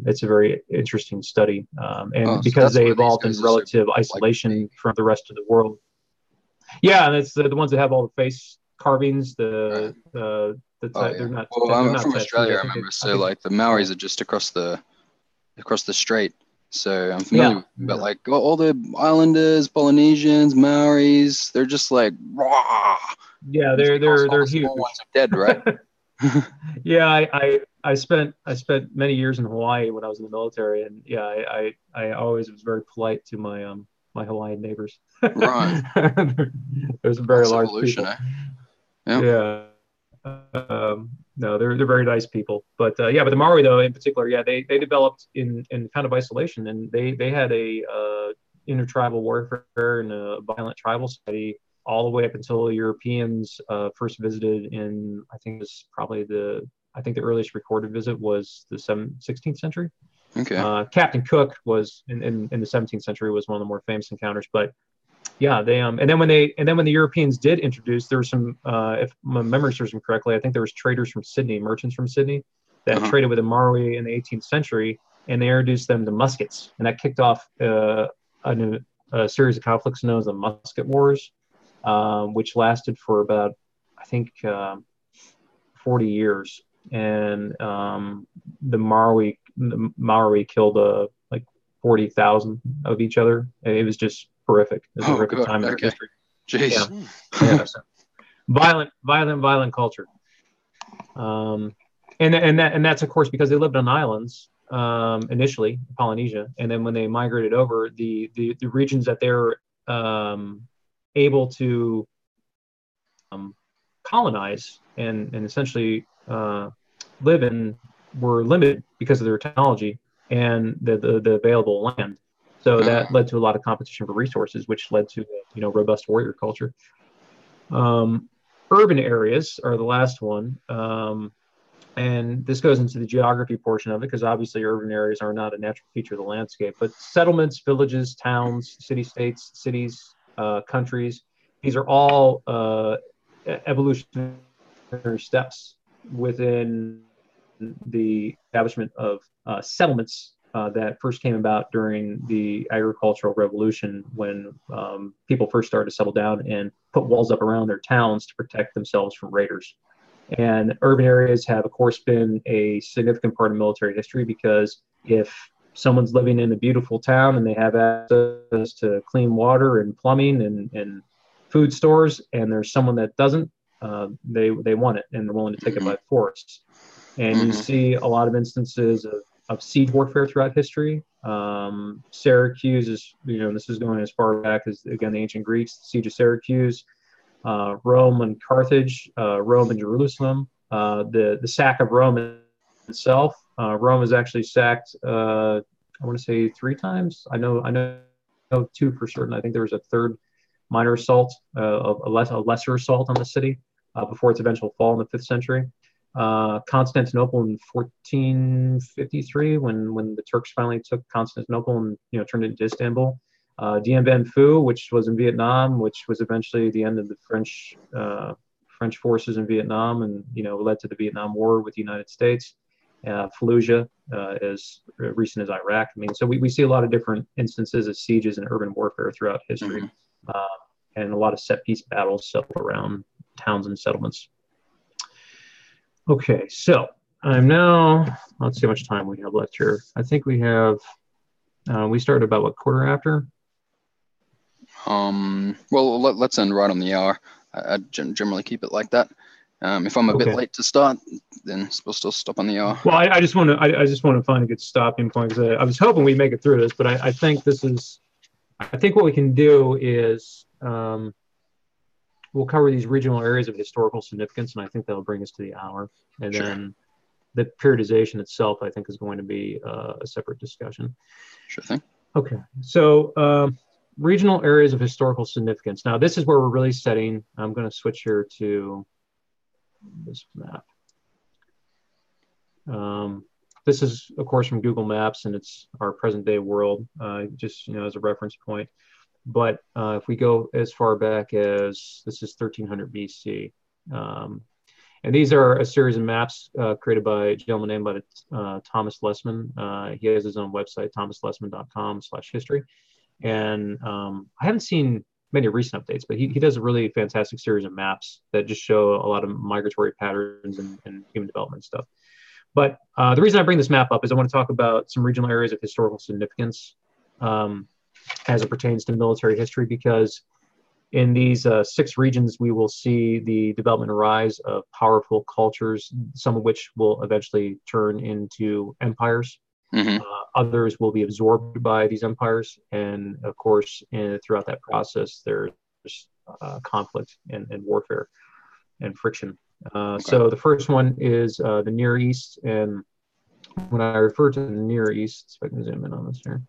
It's a very interesting study, and because they evolved in relative isolation from the rest of the world. Yeah, and it's the ones that have all the face carvings. They're not. Well, I'm from Australia, I remember. So like the Maoris are just across the strait. So I'm familiar with, but like all the islanders, Polynesians, Maoris, they're just like raw. Yeah, they're huge. Ones are dead, right? Yeah, I spent many years in Hawaii when I was in the military, and I always was very polite to my my Hawaiian neighbors. Right. There's a very large evolution, people. Yeah. No, they're very nice people, but but the Maori though in particular, they developed in kind of isolation, and they had a intertribal warfare and a violent tribal society all the way up until the Europeans first visited in, I think it's probably the earliest recorded visit was the 16th century. Okay. Captain Cook was in the 17th century was one of the more famous encounters, but yeah, they and then when the Europeans did introduce, there were some if my memory serves me correctly, I think there was traders from Sydney, merchants from Sydney that traded with the Maori in the 18th century, and they introduced them to muskets, and that kicked off a series of conflicts known as the Musket Wars, which lasted for about, I think, 40 years. And the Maori killed like 40,000 of each other. It was just horrific. It was a horrific time in history. Jeez. Yeah. So, violent culture. And that's of course because they lived on islands initially, Polynesia, and then when they migrated over, the regions that they're able to colonize and essentially live in were limited because of their technology and the available land. So that led to a lot of competition for resources, which led to robust warrior culture. Urban areas are the last one, and this goes into the geography portion of it because obviously urban areas are not a natural feature of the landscape, but settlements, villages, towns, city-states, cities, countries, these are all evolutionary steps within the establishment of settlements that first came about during the agricultural revolution when people first started to settle down and put walls up around their towns to protect themselves from raiders. And urban areas have, of course, been a significant part of military history because if someone's living in a beautiful town and they have access to clean water and plumbing and food stores, and there's someone that doesn't, they want it and they're willing to take it by force. And you see a lot of instances of siege warfare throughout history. Syracuse is, this is going as far back as, again, the ancient Greeks, the siege of Syracuse, Rome and Carthage, Rome and Jerusalem, the sack of Rome itself. Rome was actually sacked, I want to say 3 times. I know 2 for certain. I think there was a third minor assault, a lesser assault on the city before its eventual fall in the 5th century. Constantinople in 1453, when the Turks finally took Constantinople and turned it into Istanbul. Dien Bien Phu, which was in Vietnam, which was eventually the end of the French forces in Vietnam, and led to the Vietnam War with the United States. Fallujah, as recent as Iraq. I mean, so we see a lot of different instances of sieges and urban warfare throughout history, and a lot of set piece battles settled around towns and settlements. Okay, so I'm now, let's see how much time we have left here. I think we have, we started about what, quarter after? Well, let's end right on the hour. I generally keep it like that. If I'm a bit late to start, then we'll still stop on the hour. Well, I just want to find a good stopping point, because I was hoping we'd make it through this, but I think I think what we can do is we'll cover these regional areas of historical significance, and I think that'll bring us to the hour. And then the periodization itself, I think, is going to be a separate discussion. Sure thing. Okay, so regional areas of historical significance. Now, this is where we're really setting. I'm going to switch here to this map. This is, of course, from Google Maps, and it's our present-day world, just as a reference point. But if we go as far back as, this is 1300 BC, and these are a series of maps created by a gentleman named Thomas Lessman. He has his own website, thomaslessman.com/history. And I haven't seen many recent updates, but he does a really fantastic series of maps that just show a lot of migratory patterns and human development stuff. But the reason I bring this map up is I want to talk about some regional areas of historical significance as it pertains to military history, because in these 6 regions, we will see the development and rise of powerful cultures, some of which will eventually turn into empires. Others will be absorbed by these empires. And of course, throughout that process, there's conflict and warfare and friction. So the first one is the Near East. And when I refer to the Near East, if I can zoom in on this here,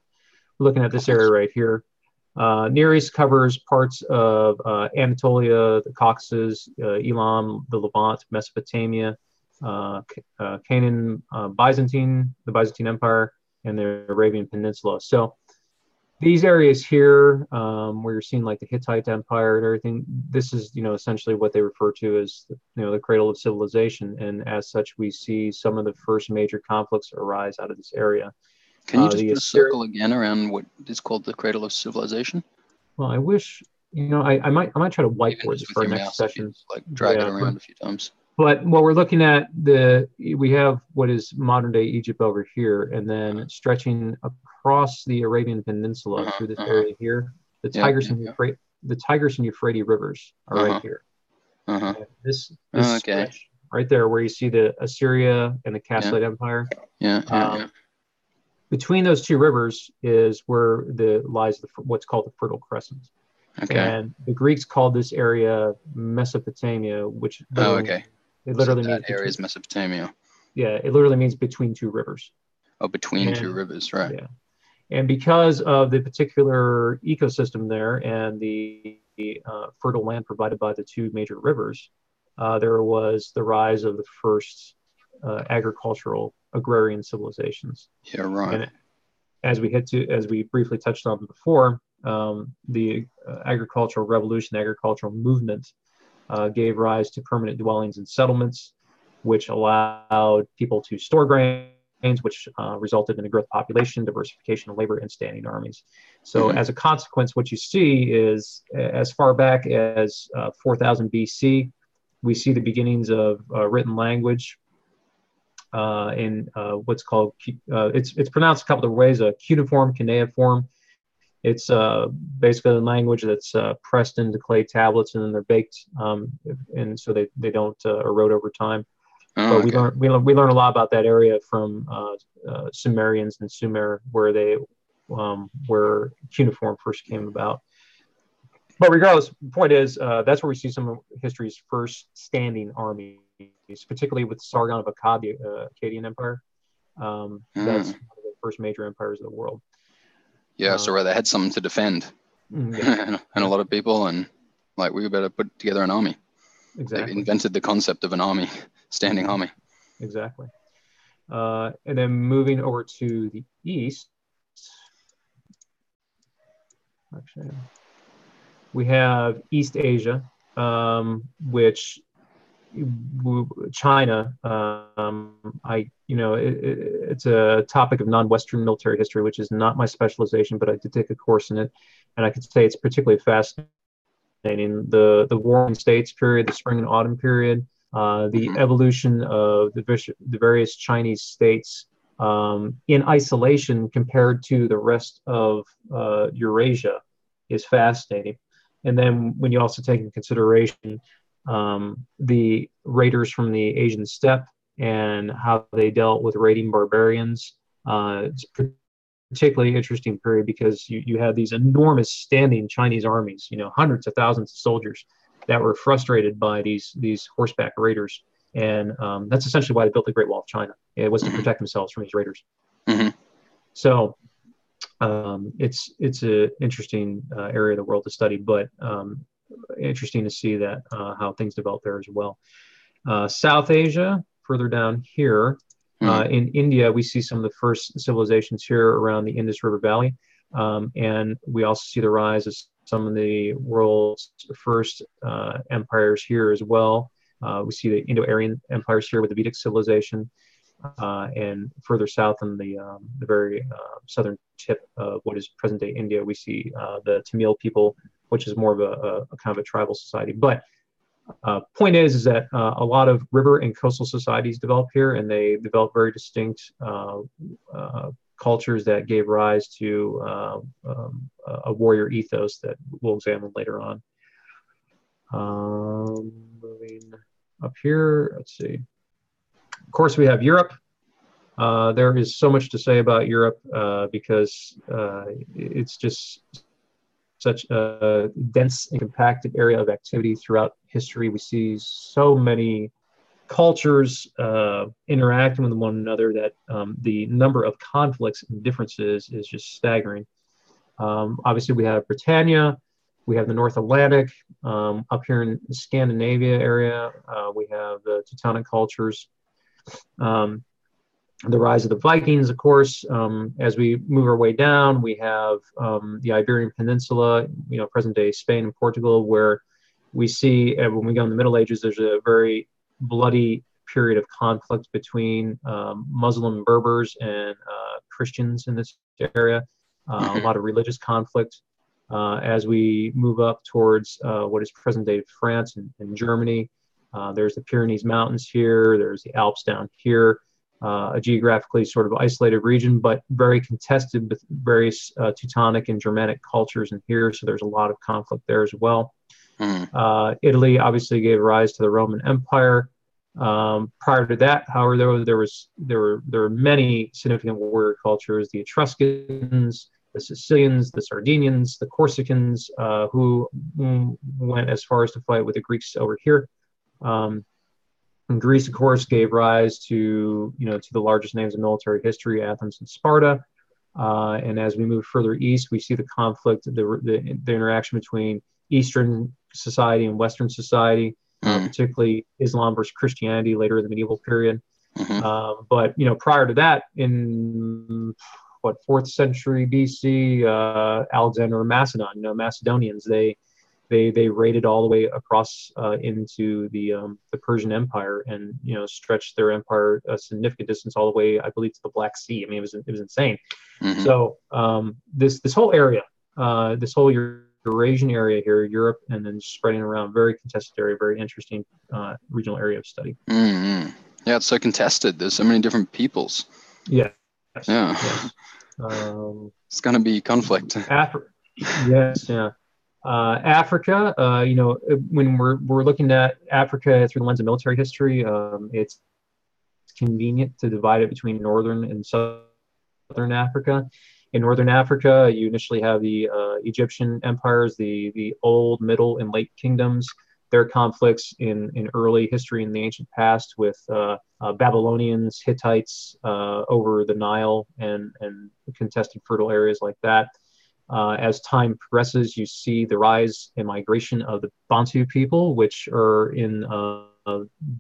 looking at this area right here, Near East covers parts of Anatolia, the Caucasus, Elam, the Levant, Mesopotamia, Canaan, the Byzantine Empire, and the Arabian Peninsula. So these areas here, where you're seeing like the Hittite Empire and everything, this is, essentially what they refer to as, the cradle of civilization. And as such, we see some of the first major conflicts arise out of this area. Can you just put a circle again around what is called the cradle of civilization? Well, I wish, I might try to whiteboard this for our next session. Like drag it around a few times. But what we're looking at, we have what is modern day Egypt over here, and then stretching across the Arabian Peninsula through this area here, the Tigris and Euphrates rivers are right here. This stretch right there, where you see the Assyria and the Kassite Empire. Between those 2 rivers is where lies what's called the Fertile Crescent. And the Greeks called this area Mesopotamia, which it literally means area is Mesopotamia. Yeah, it literally means between 2 rivers. Oh, between 2 rivers, right? Yeah, and because of the particular ecosystem there and the fertile land provided by the 2 major rivers, there was the rise of the first agricultural agrarian civilizations. Yeah, right. And as we briefly touched on before, the agricultural revolution, agricultural movement gave rise to permanent dwellings and settlements, which allowed people to store grains, which resulted in a growth of population, diversification of labor, and standing armies. So as a consequence, what you see is, as far back as 4000 BC, we see the beginnings of written language in what's called, it's pronounced a couple of ways, cuneiform, cuneiform. It's basically a language that's pressed into clay tablets, and then they're baked, and so they don't erode over time. But we learn a lot about that area from Sumerians and Sumer, where cuneiform first came about. But regardless, the point is, that's where we see some of history's first standing armies, particularly with Sargon of Akkadian Empire. That's one of the first major empires of the world. Yeah, so where they had something to defend, and a lot of people, and like, we better put together an army. Exactly. They invented the concept of an army, standing army. Exactly. And then moving over to the east, we have East Asia, which China, it's a topic of non-Western military history, which is not my specialization, but I did take a course in it, and I could say it's particularly fascinating. The Warring States period, the Spring and Autumn period, the evolution of the various Chinese states in isolation compared to the rest of Eurasia is fascinating. And then when you also take into consideration the raiders from the Asian steppe and how they dealt with raiding barbarians, it's a particularly interesting period because you had these enormous standing Chinese armies, hundreds of thousands of soldiers that were frustrated by these horseback raiders. And that's essentially why they built the Great Wall of China. It was to protect themselves from these raiders. Mm-hmm. So it's an interesting area of the world to study, but interesting to see that how things develop there as well. South Asia, further down here, in India, we see some of the first civilizations here around the Indus River Valley, and we also see the rise of some of the world's first empires here as well. We see the Indo-Aryan empires here with the Vedic civilization, and further south in the very southern tip of what is present-day India, we see the Tamil people, which is more of a kind of a tribal society. But point is that a lot of river and coastal societies develop here, and they develop very distinct cultures that gave rise to a warrior ethos that we'll examine later on. Moving up here, let's see. Of course, we have Europe. There is so much to say about Europe because it's just such a dense and compacted area of activity throughout history. We see so many cultures interacting with one another that the number of conflicts and differences is just staggering. Obviously, we have Britannia, we have the North Atlantic. Up here in the Scandinavia area, we have the Teutonic cultures. The rise of the Vikings, of course. As we move our way down, we have the Iberian Peninsula, present-day Spain and Portugal, where we see when we go in the Middle Ages, there's a very bloody period of conflict between Muslim Berbers and Christians in this area. A lot of religious conflict. As we move up towards what is present-day France and Germany, there's the Pyrenees Mountains here, there's the Alps down here. A geographically sort of isolated region, but very contested with various Teutonic and Germanic cultures in here. So there's a lot of conflict there as well. Italy obviously gave rise to the Roman Empire. Prior to that, however, there were many significant warrior cultures: the Etruscans, the Sicilians, the Sardinians, the Corsicans, who went as far as to fight with the Greeks over here. And Greece, of course, gave rise to the largest names in military history, Athens and Sparta. And as we move further east, we see the conflict, the interaction between Eastern society and Western society, particularly Islam versus Christianity later in the medieval period. But prior to that, in 4th century BC, Alexander of Macedon, Macedonians, they raided all the way across into the Persian Empire and stretched their empire a significant distance all the way, I believe, to the Black Sea. I mean, it was insane. So this whole area, this whole Eurasian area here, Europe, and then spreading around, very contested area, very interesting regional area of study. Yeah, it's so contested. There's so many different peoples. Yeah. Yeah. Yes. It's going to be conflict. Yes. Yeah. Africa, when we're looking at Africa through the lens of military history, it's convenient to divide it between northern and southern Africa. In northern Africa, you initially have the Egyptian empires, the old, middle, and late kingdoms. Their conflicts in early history in the ancient past with Babylonians, Hittites over the Nile and contested fertile areas like that. As time progresses, you see the rise and migration of the Bantu people, which are in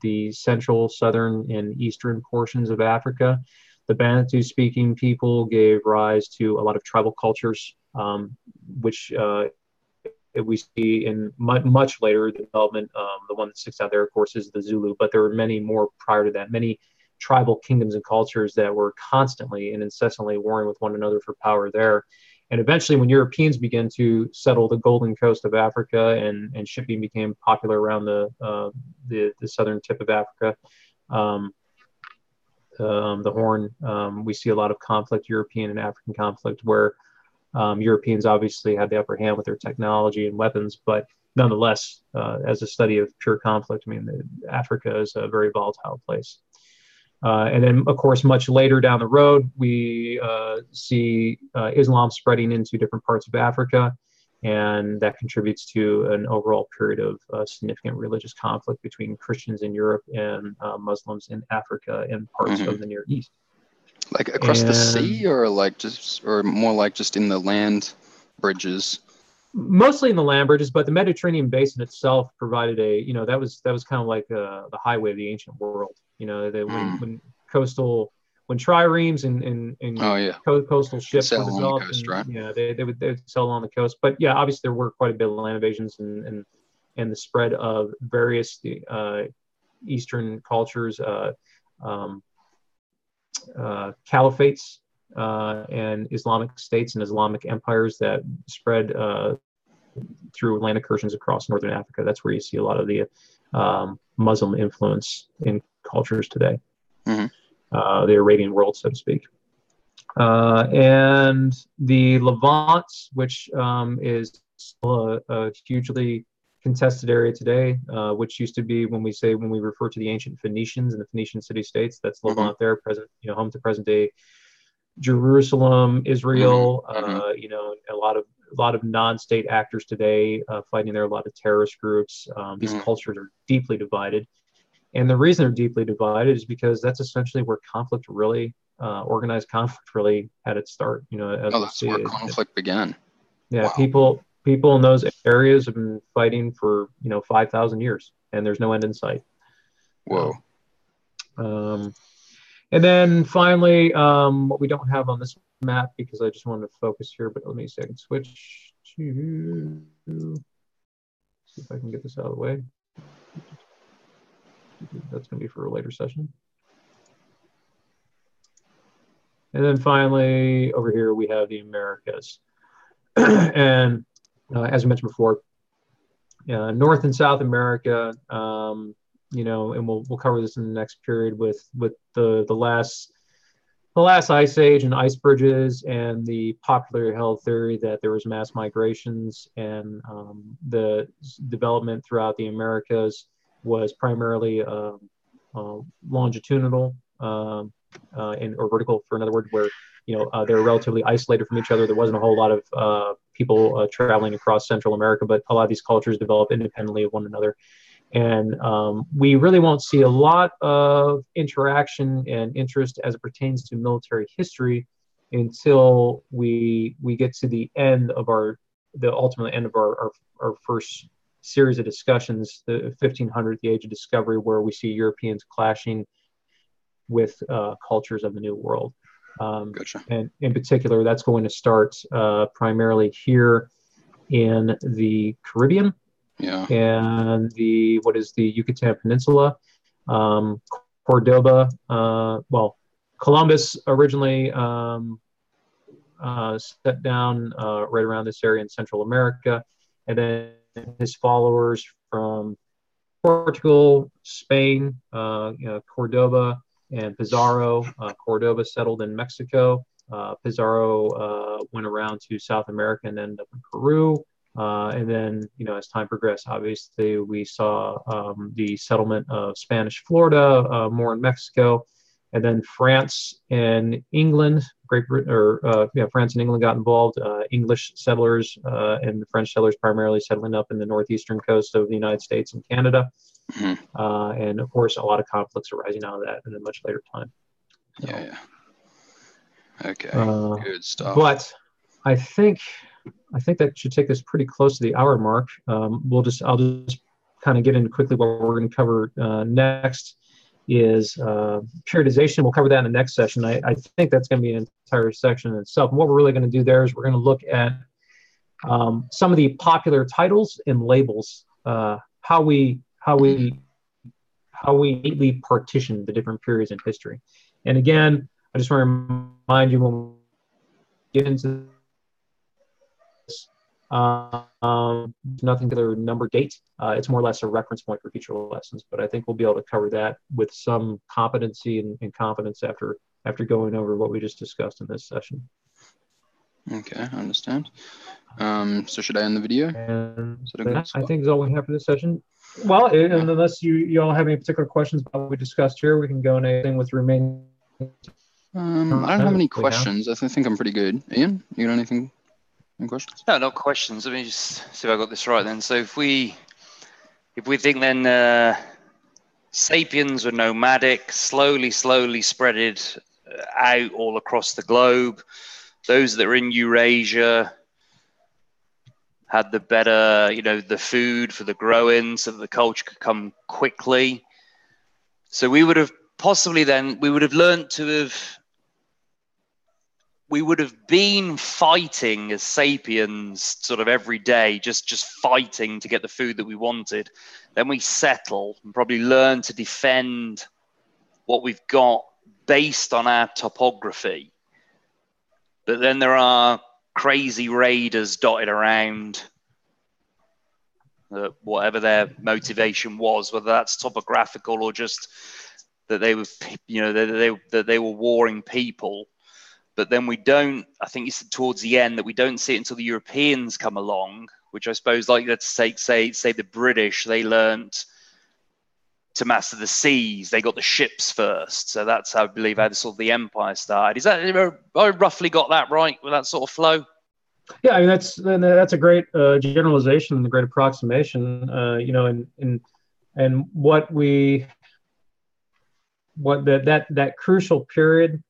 the central, southern, and eastern portions of Africa. The Bantu-speaking people gave rise to a lot of tribal cultures, which we see in much later development. The one that sticks out there, of course, is the Zulu, but there were many more prior to that, many tribal kingdoms and cultures that were constantly and incessantly warring with one another for power there. And eventually, when Europeans began to settle the golden coast of Africa and shipping became popular around the southern tip of Africa, the Horn, we see a lot of conflict, European and African conflict, where Europeans obviously had the upper hand with their technology and weapons, but nonetheless, as a study of pure conflict, I mean, Africa is a very volatile place. And then, of course, much later down the road, we see Islam spreading into different parts of Africa, and that contributes to an overall period of significant religious conflict between Christians in Europe and Muslims in Africa and parts of the Near East. Like across the sea, or like just, or more like just in the land bridges? Mostly in the land bridges, but the Mediterranean basin itself provided a, you know, that was kind of like the highway of the ancient world. You know, that when triremes and coastal ships were developed, coast, and, right? yeah, they would sail on the coast. But yeah, obviously there were quite a bit of land invasions and the spread of various Eastern cultures, caliphates, and Islamic states and Islamic empires that spread through land incursions across northern Africa. That's where you see a lot of the Muslim influence in cultures today, the Arabian world, so to speak. And the Levant, which is still a hugely contested area today, which used to be, when we refer to the ancient Phoenicians and the Phoenician city-states, that's Levant there, present, you know, home to present-day Jerusalem, Israel, you know, a lot of non-state actors today fighting there, a lot of terrorist groups. These cultures are deeply divided. And the reason they're deeply divided is because that's essentially where conflict really, organized conflict really had its start. You know, that's where conflict began. Yeah, wow. People in those areas have been fighting for, you know, 5,000 years, and there's no end in sight. Whoa. And then finally, what we don't have on this map, because I just wanted to focus here, but let me see, I can switch to, see if I can get this out of the way. That's going to be for a later session. And then finally, over here, we have the Americas. And as I mentioned before, North and South America, you know, and we'll cover this in the next period with the last ice age and ice bridges, and the popularly held theory that there was mass migrations, and the development throughout the Americas was primarily longitudinal or vertical, for another word, where, you know, they were relatively isolated from each other. There wasn't a whole lot of people traveling across Central America, but a lot of these cultures developed independently of one another. And we really won't see a lot of interaction and interest as it pertains to military history until we get to the end of the ultimate end of our first series of discussions, the 1500, the Age of Discovery, where we see Europeans clashing with cultures of the New World. Gotcha. And in particular, that's going to start primarily here in the Caribbean. Yeah. And the Yucatan Peninsula, Cordoba. Columbus originally set down right around this area in Central America, and then his followers from Portugal, Spain, Cordoba and Pizarro. Cordoba settled in Mexico. Pizarro went around to South America and ended up in Peru. And then, you know, as time progressed, obviously we saw the settlement of Spanish Florida, more in Mexico, and then France and England, France and England got involved. English settlers and the French settlers primarily settling up in the northeastern coast of the United States and Canada. And of course, a lot of conflicts arising out of that in a much later time. So, yeah. Okay. Good stuff. But I think that should take us pretty close to the hour mark. I'll just kind of get into quickly what we're going to cover next is periodization. We'll cover that in the next session. I think that's going to be an entire section in itself. And what we're really going to do there is we're going to look at some of the popular titles and labels, how we neatly partition the different periods in history. And again, I just want to remind you when we get into this, nothing to their number date. It's more or less a reference point for future lessons, but I think we'll be able to cover that with some competency and confidence after going over what we just discussed in this session. Okay, I understand. So should I end the video? And I think that's all we have for this session. Well, and unless you all have any particular questions about what we discussed here, we can go into anything with remaining. I don't have any questions. I think I'm pretty good. Ian, you got anything? Any questions? No, not questions. Let me just see if I got this right then. So if we think then sapiens were nomadic, slowly spreaded out all across the globe. Those that are in Eurasia had the better, the food for the growing so that the culture could come quickly. So we would have possibly then, we would have been fighting as sapiens sort of every day, just fighting to get the food that we wanted. Then we settle and probably learn to defend what we've got based on our topography. But then there are crazy raiders dotted around, whatever their motivation was, whether that's topographical or just that they were, that they were warring people. But then we don't, I think you said towards the end that we don't see it until the Europeans come along, which I suppose, like, let's say the British, they learnt to master the seas. They got the ships first. So that's how I believe how the empire started. Is that, I roughly got that right with that sort of flow? Yeah, I mean, that's a great generalization and a great approximation, and what that crucial period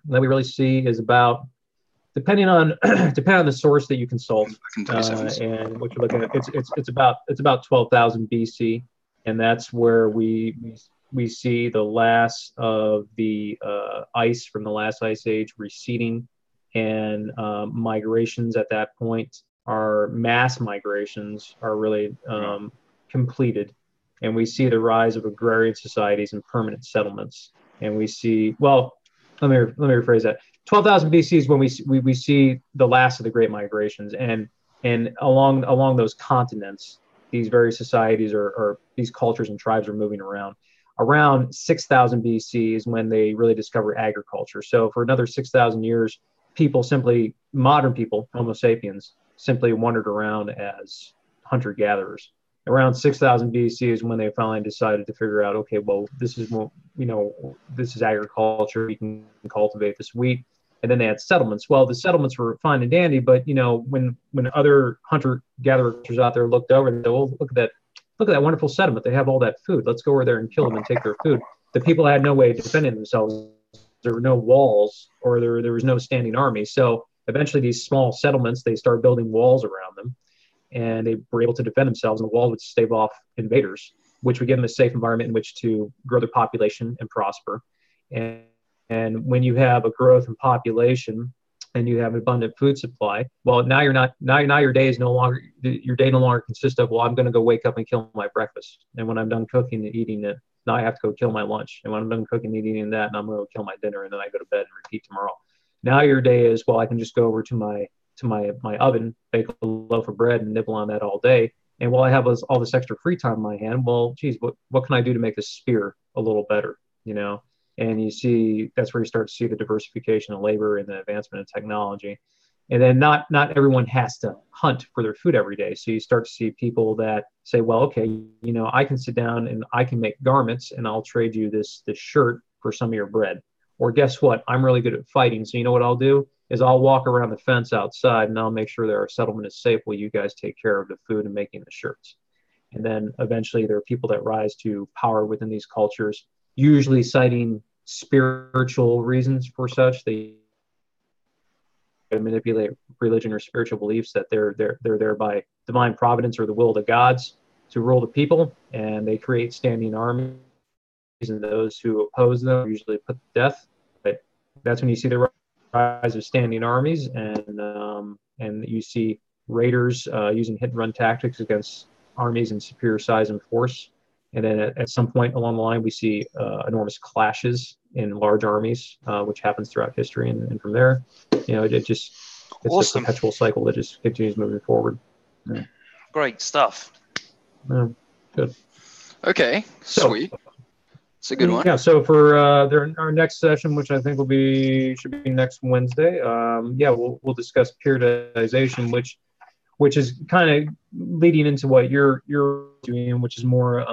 that we really see is about, depending on the source that you consult and what you're looking at, it's about 12,000 BC, and that's where we see the last of the ice from the last ice age receding, and migrations at that point mass migrations are really completed, and we see the rise of agrarian societies and permanent settlements, and we see, well, let me rephrase that. 12,000 BC is when we see the last of the great migrations, and along those continents, these various societies or these cultures and tribes are moving around. Around 6,000 BC is when they really discover agriculture. So for another 6,000 years, modern people, Homo sapiens, simply wandered around as hunter-gatherers. Around 6,000 BC is when they finally decided to figure out, okay, well, this is agriculture. We can cultivate this wheat. And then they had settlements. Well, the settlements were fine and dandy, but when other hunter-gatherers out there looked over and said, well, look at that wonderful settlement. They have all that food. Let's go over there and kill them and take their food. The people had no way of defending themselves. There were no walls, or there was no standing army. So eventually these small settlements, they started building walls around them, and they were able to defend themselves, and the walls would stave off invaders, which would give them a safe environment in which to grow their population and prosper. And when you have a growth in population and you have an abundant food supply, well, now your day no longer consists of, well, I'm going to go wake up and kill my breakfast, and when I'm done cooking and eating it, now I have to go kill my lunch, and when I'm done cooking and eating that, and I'm going to go kill my dinner, and then I go to bed and repeat tomorrow. Now your day is, well, I can just go over to my oven, bake a loaf of bread and nibble on that all day. And while I have all this extra free time in my hand, well, geez, what can I do to make this spear a little better, And you see, that's where you start to see the diversification of labor and the advancement of technology. And then not everyone has to hunt for their food every day. So you start to see people that say, well, okay, I can sit down and I can make garments, and I'll trade you this shirt for some of your bread. Or guess what? I'm really good at fighting. So you know what I'll do is I'll walk around the fence outside, and I'll make sure that our settlement is safe while you guys take care of the food and making the shirts. And then eventually there are people that rise to power within these cultures, usually citing spiritual reasons for such. They manipulate religion or spiritual beliefs that they're there by divine providence or the will of the gods to rule the people, and they create standing armies, and those who oppose them are usually put to death. But that's when you see the rise of standing armies, and you see raiders using hit and run tactics against armies in superior size and force. And then at some point along the line, we see enormous clashes in large armies, which happens throughout history. And from there, it's Awesome. a perpetual cycle that just continues moving forward. Yeah. Great stuff. Yeah, good. Okay, sweet. It's a good one. Yeah. So for our next session, which I think should be next Wednesday, we'll discuss periodization, which is kind of leading into what you're doing, which is more